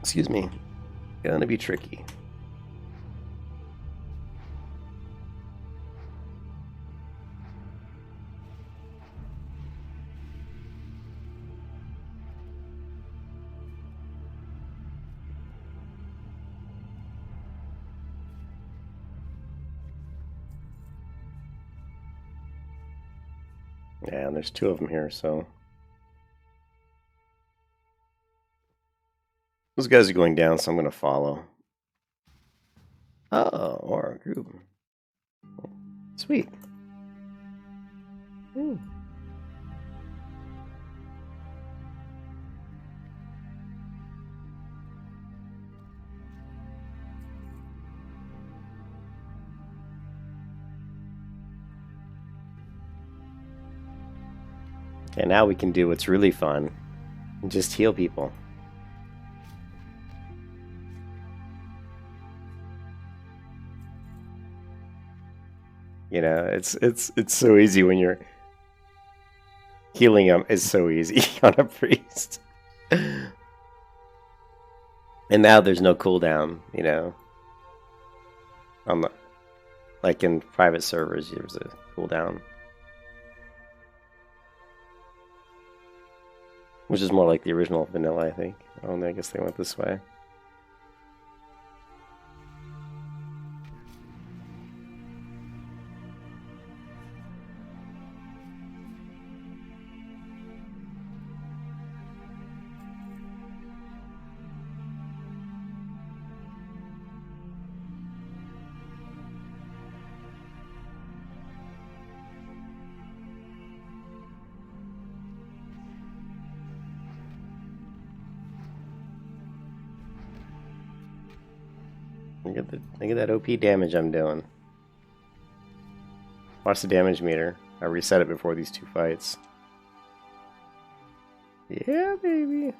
Excuse me. Gonna be tricky. Yeah, and there's 2 of them here, so... Those guys are going down, so I'm going to follow. Oh, or a group. Sweet. Ooh. Okay, now we can do what's really fun. And just heal people. You know, it's so easy when you're healing them. Is so easy on a priest. And now there's no cooldown, you know. On the, like in private servers, there's a cooldown. Which is more like the original vanilla, I think. Oh, I guess they went this way. Look at that OP damage I'm doing. Watch the damage meter. I reset it before these 2 fights. Yeah, baby.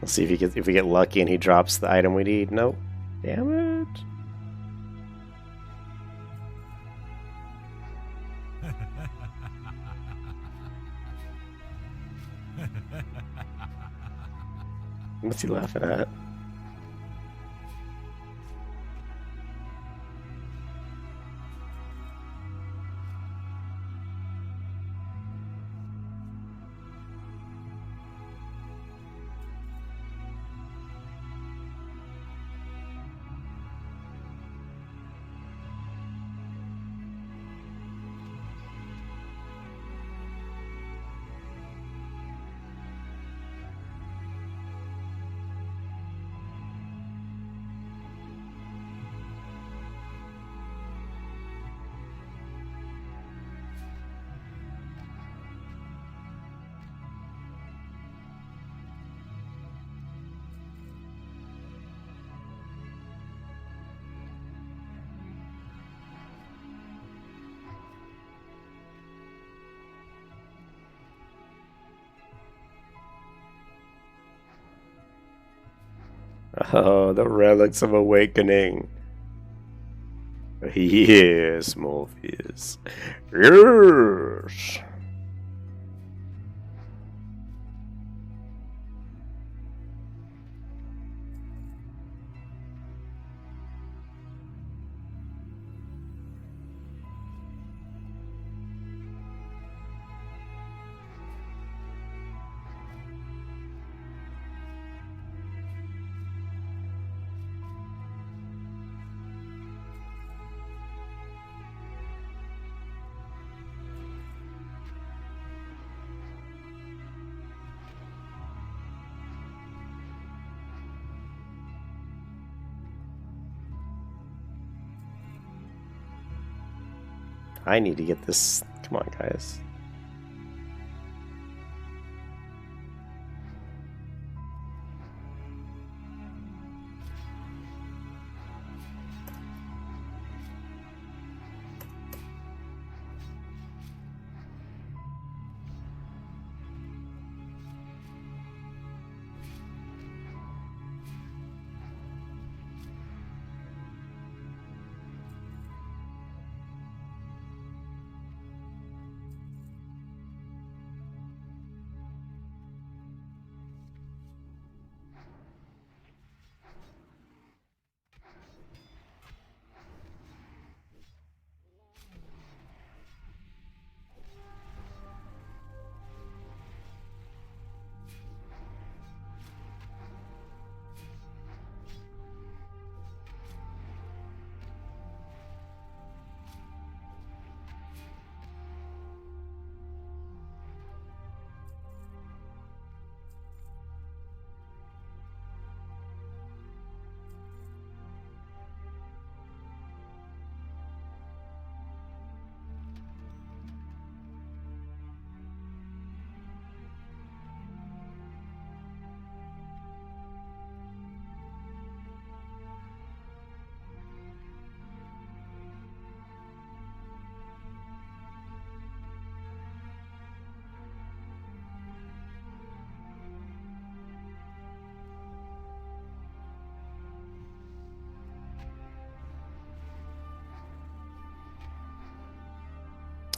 Let's see if we get lucky and he drops the item we need. Nope. Damn it. What's he laughing at? Oh, the relics of awakening. Yes, Morpheus. Yes. I need to get this. Come on, guys.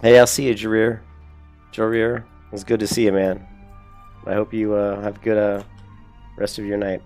Hey, I'll see you, Jareer. Jareer, it was good to see you, man. I hope you have a good rest of your night.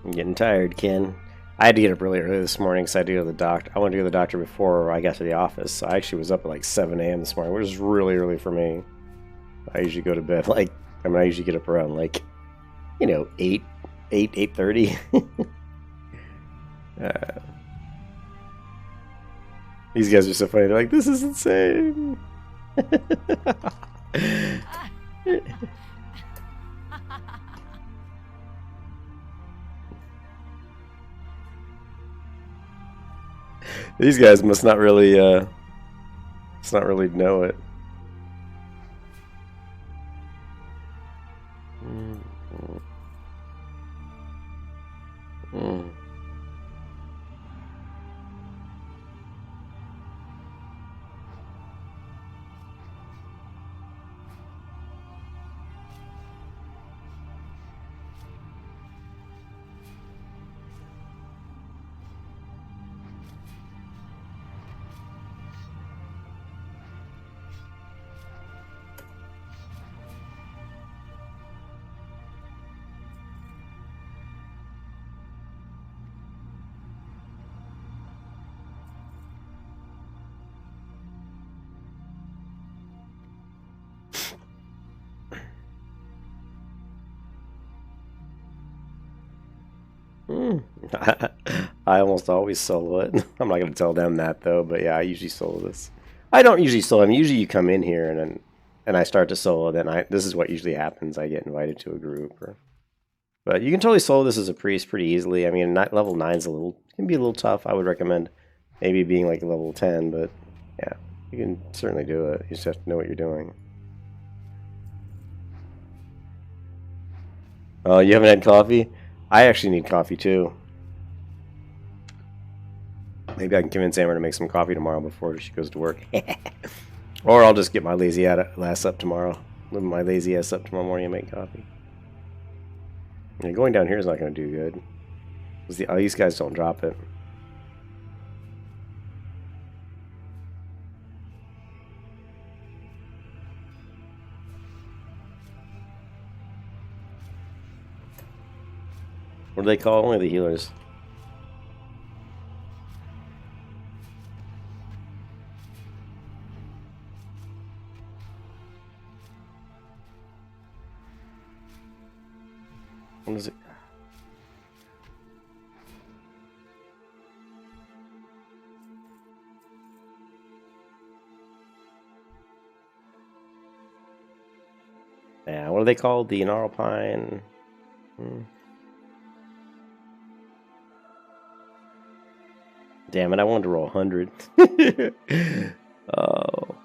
I'm getting tired, Ken. I had to get up really early this morning because I had to go to the doctor. I wanted to go to the doctor before I got to the office. So I actually was up at like 7 a.m. this morning, which is really early for me. I usually go to bed like, I usually get up around like, 8:30. These guys are so funny. They're like, this is insane. These guys must not really know it. I almost always solo it. I'm not going to tell them that though, but yeah, I usually solo this. I don't usually solo them. Usually you come in here and I start to solo, then this is what usually happens. I get invited to a group. But you can totally solo this as a priest pretty easily. I mean, level 9's can be a little tough. I would recommend maybe being like a level 10, but yeah, you can certainly do it. You just have to know what you're doing. Oh, you haven't had coffee? I actually need coffee too. Maybe I can convince Amber to make some coffee tomorrow before she goes to work. Or I'll just get my lazy ass up tomorrow. Live my lazy ass up tomorrow morning and make coffee. Yeah, going down here is not going to do good. These guys don't drop it. What do they call only the healers? What is it? Yeah, what are they called? The gnarl pine. Damn it, I wanted to roll 100. Oh.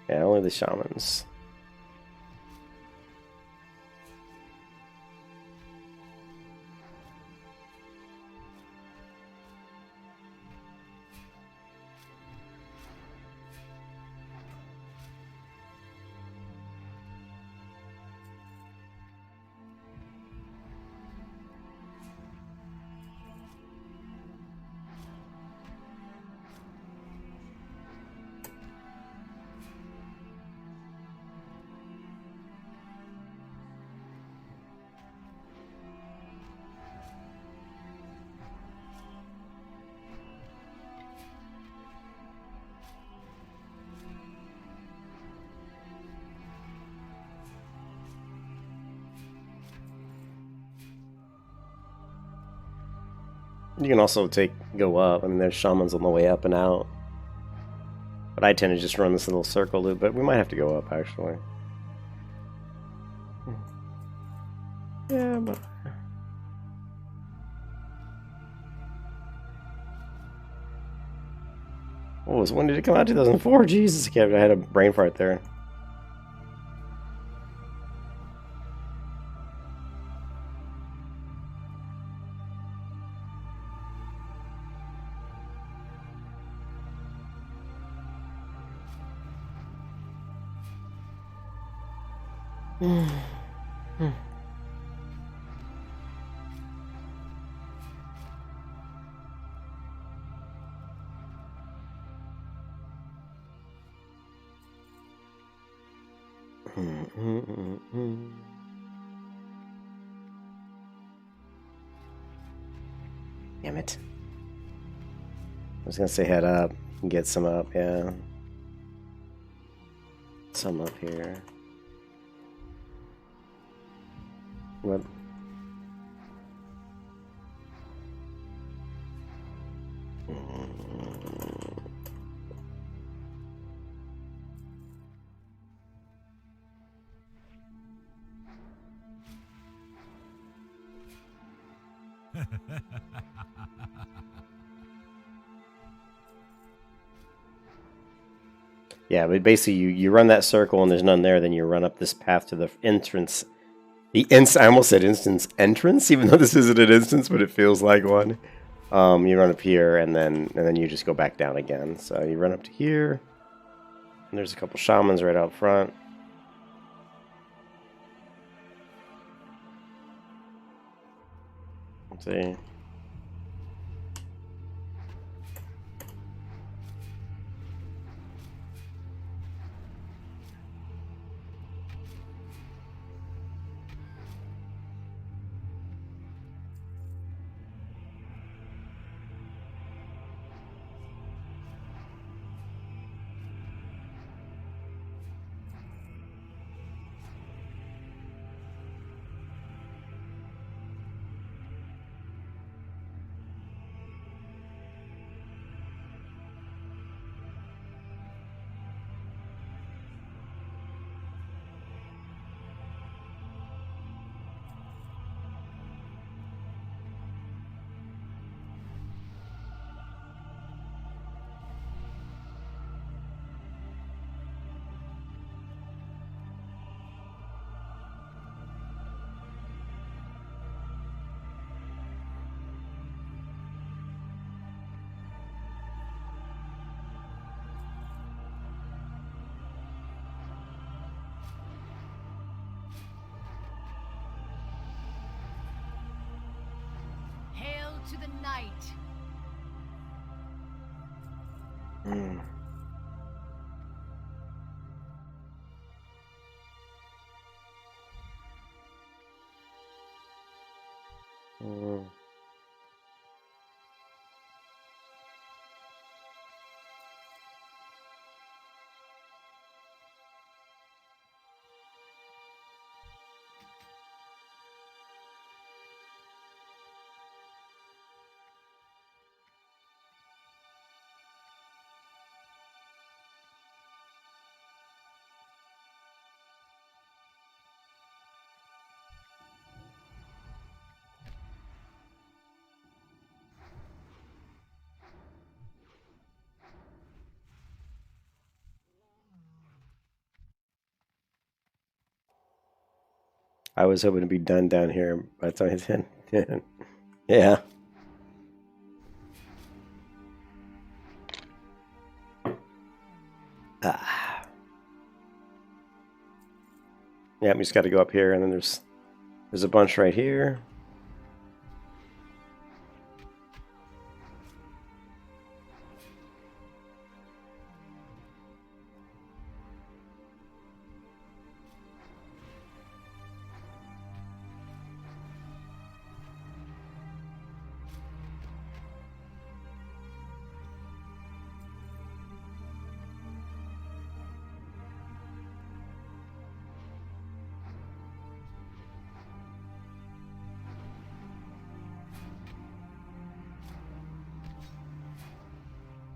Yeah, only the shamans. You can also go up. I mean, there's shamans on the way up and out. But I tend to just run this little circle loop, but we might have to go up, actually. Yeah, but... Oh, when did it come out? 2004? Jesus, I had a brain fart there. Damn it. I was gonna say head up and get some up, yeah. Some up here. What? Yeah, but basically you run that circle and there's none there, then you run up this path to the entrance. I almost said instance entrance, even though this isn't an instance, but it feels like one. You run up here and then you just go back down again. So you run up to here, and there's a couple shamans right out front. Let's see. Hail to the night. Mm. Mm. I was hoping to be done down here by the time it's in. Yeah. Ah. Yeah, we just got to go up here, and then there's a bunch right here.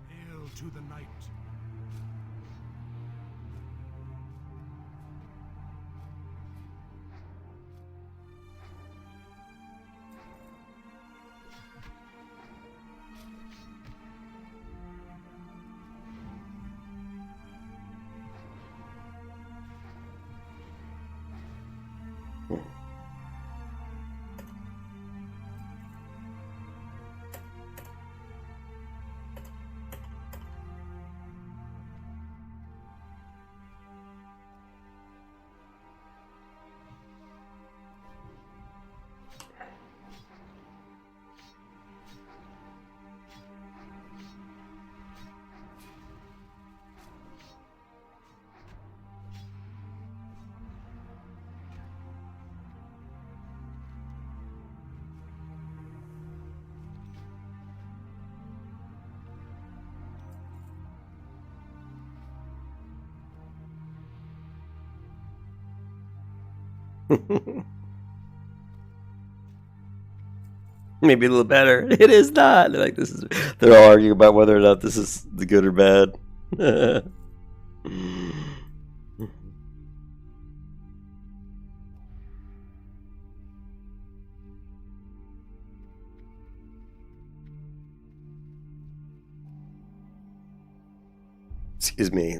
Hail to the night. Maybe a little better. It is not. They're like, this is. They're all arguing about whether or not this is the good or bad. Excuse me.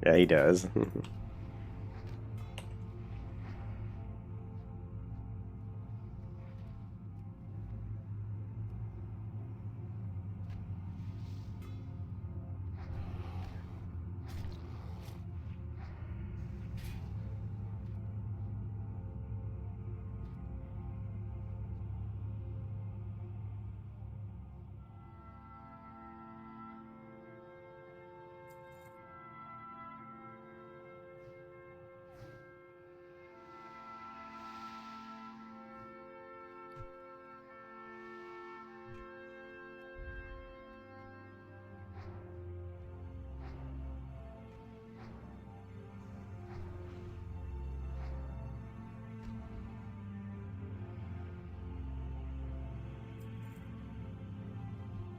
Yeah, he does.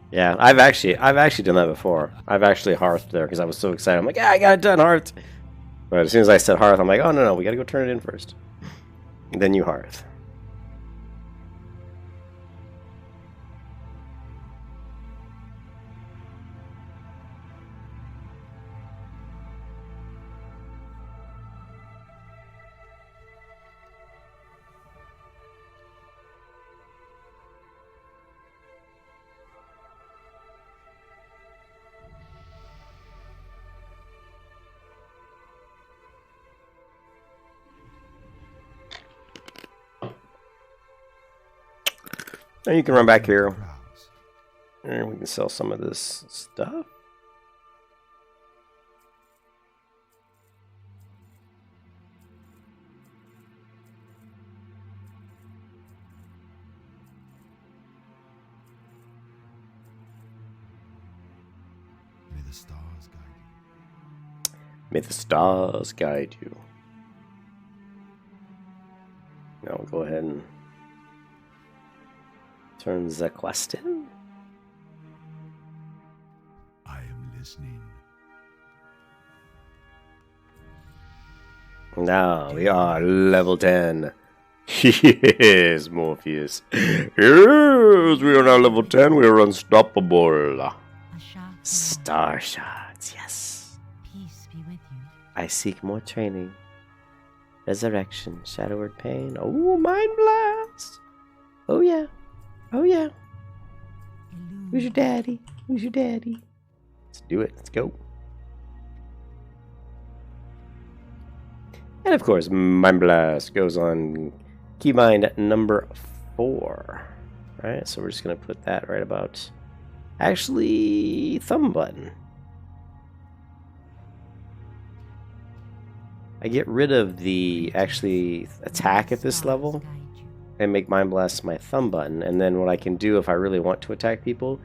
Yeah, I've actually done that before. I've actually hearthed there because I was so excited. I'm like, yeah, I got it done, hearth. But as soon as I said hearth, I'm like, oh no, we got to go turn it in first. And then you hearth. And you can run back here. Browse. And we can sell some of this stuff. May the stars guide you. May the stars guide you. Now we'll go ahead and turn the quest in. I am listening. Now we are level 10. Yes, Morpheus. Yes, we are now level 10. We are unstoppable. A shot. Star shots, yes. Peace be with you. I seek more training. Resurrection, Shadow Word Pain. Oh, Mind Blast. Oh, yeah. Oh, yeah. Who's your daddy? Who's your daddy? Let's do it. Let's go. And of course, Mind Blast goes on keybind number 4. Right, so we're just going to put that right about, actually, thumb button. I get rid of the actually attack at this level and make Mind Blast my thumb button. And then what I can do if I really want to attack people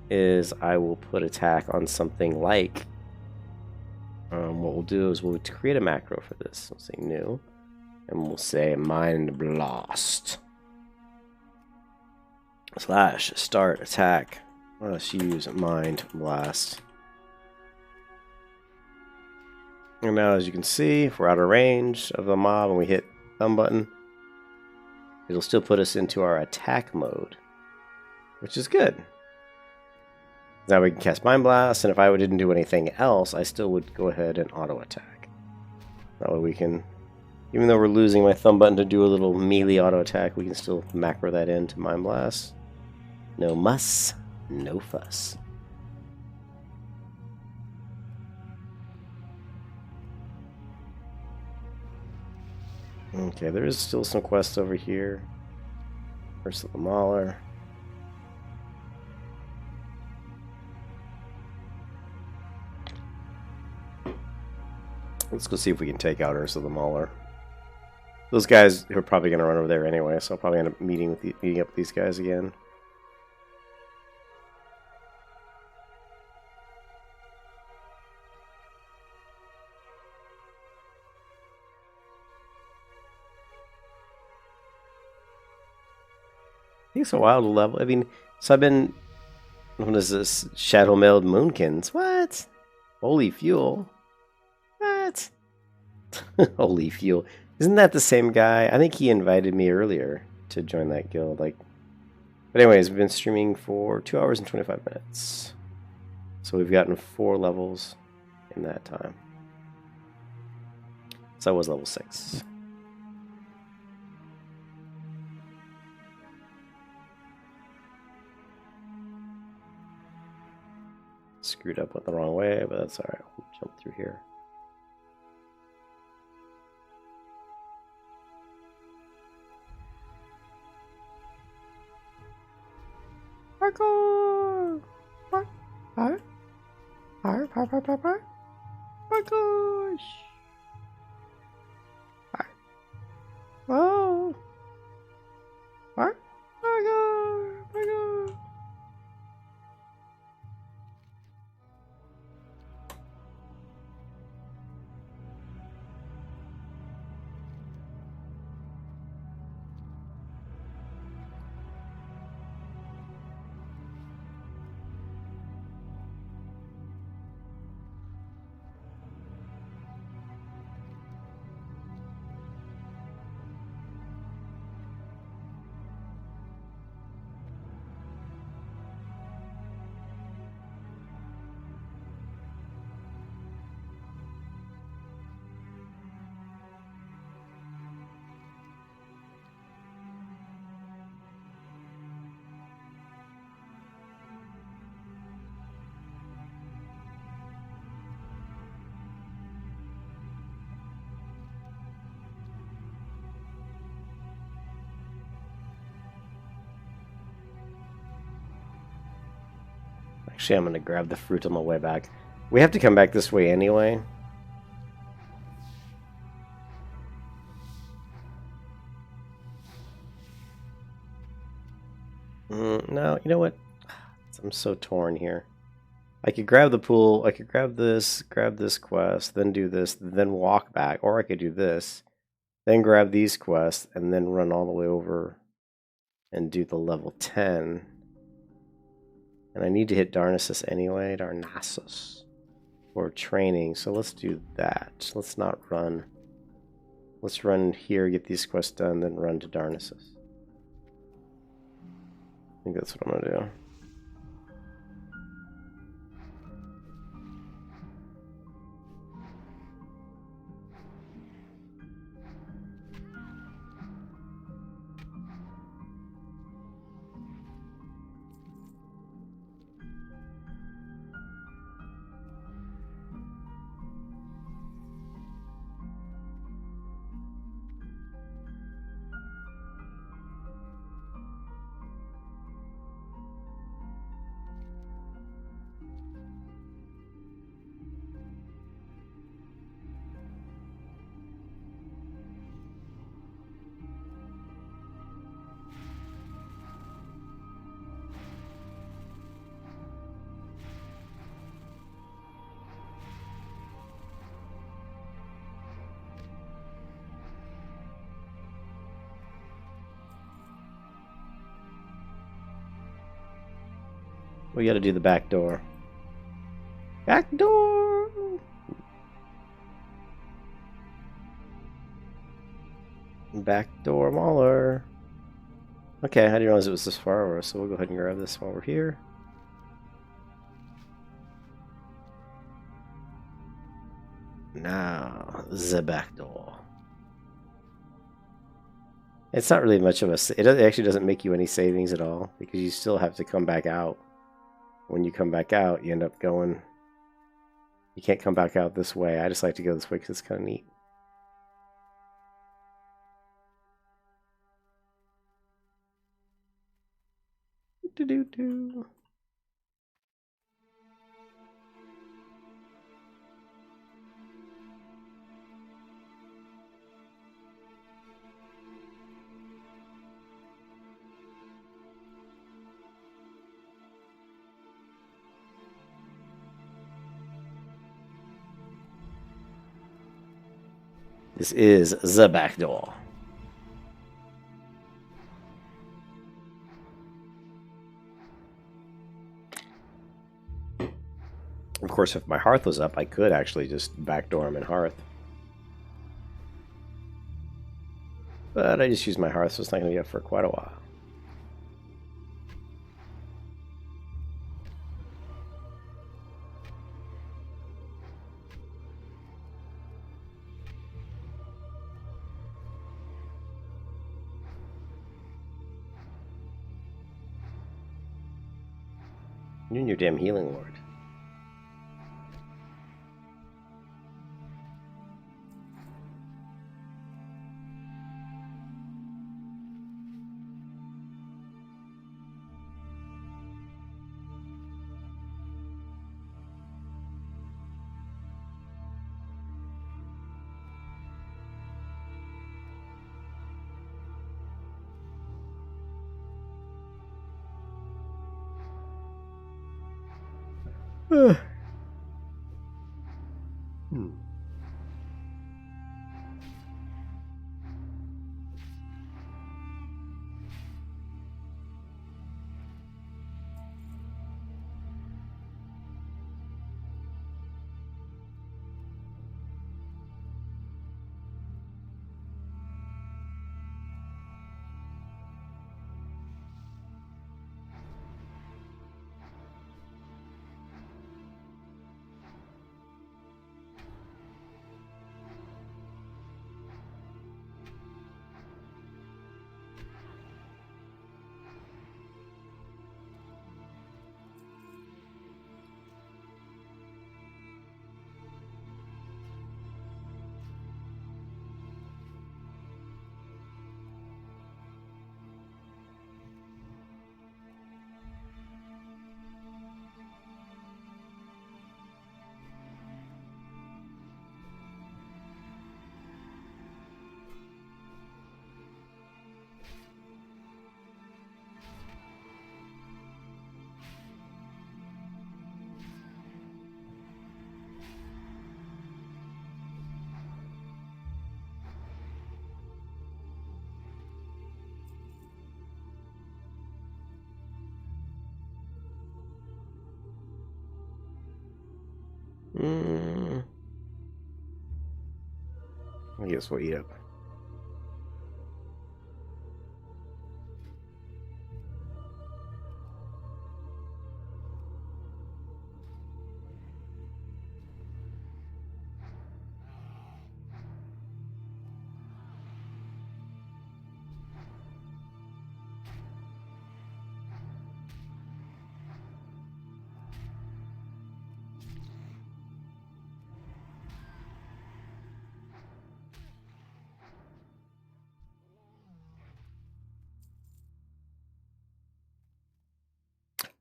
is I will put attack on something like, what we'll do is we'll create a macro for this. We'll say new, and we'll say Mind Blast / start attack. Let's use Mind Blast. And now, as you can see, if we're out of range of the mob and we hit thumb button, it'll still put us into our attack mode, which is good. Now we can cast Mind Blast, and if I didn't do anything else, I still would go ahead and auto attack. That way we can Even though we're losing my thumb button to do a little melee auto attack, we can still macro that into Mind Blast. No muss, no fuss. Okay, there is still some quests over here. First of the Mauler. Let's go see if we can take out Ursa the Mauler. Those guys are probably going to run over there anyway, so I'll probably end up meeting up with these guys again. Takes a while to level. I mean, so I've been. What is this? Shadow Mailed Moonkins. What? Holy fuel. What? Holy fuel. Isn't that the same guy? I think he invited me earlier to join that guild. Like, but anyways, we've been streaming for 2 hours and 25 minutes. So we've gotten 4 levels in that time. So I was level 6. Screwed up, went the wrong way, but that's alright. We'll jump through here. Parkour! Parkour! Parkour! Parkour! Oh! Parkour! Parkour! Actually, I'm going to grab the fruit on the way back. We have to come back this way anyway. No, you know what? I'm so torn here. I could grab the pool, I could grab this quest, then do this, then walk back. Or I could do this, then grab these quests, and then run all the way over and do the level 10. And I need to hit Darnassus anyway, Darnassus, for training. So let's do that. Let's not run. Let's run here, get these quests done, then run to Darnassus. I think that's what I'm going to do. We gotta do the back door. Back door! Back door Mauler. Okay, I didn't realize it was this far over, so we'll go ahead and grab this while we're here. Now, the back door. It's not really much of a... It actually doesn't make you any savings at all, because you still have to come back out. When you come back out, you end up going... You can't come back out this way. I just like to go this way because it's kind of neat. Do-do-do. This is the back door. Of course, if my hearth was up, I could actually just backdoor him in hearth. But I just used my hearth, so it's not going to be up for quite a while. You and your damn healing ward. Hmm. I guess we'll eat up.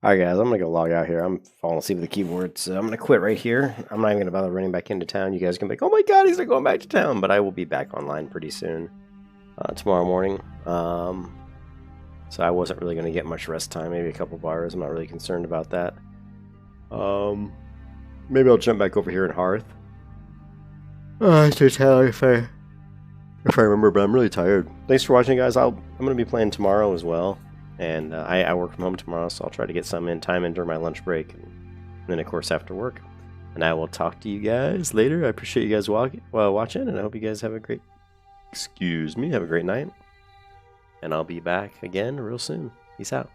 Alright guys, I'm gonna go log out here. I'm falling asleep with the keyboard, so I'm gonna quit right here. I'm not even gonna bother running back into town. You guys can be like, oh my god, he's not going back to town, but I will be back online pretty soon. Tomorrow morning. So I wasn't really gonna get much rest time, maybe a couple bars. I'm not really concerned about that. Maybe I'll jump back over here in Hearth. I should tell if I remember, but I'm really tired. Thanks for watching, guys. I'm gonna be playing tomorrow as well. And I work from home tomorrow, so I'll try to get some time in during my lunch break. And then, of course, after work. And I will talk to you guys later. I appreciate you guys watching, and I hope you guys have a great... have a great night. And I'll be back again real soon. Peace out.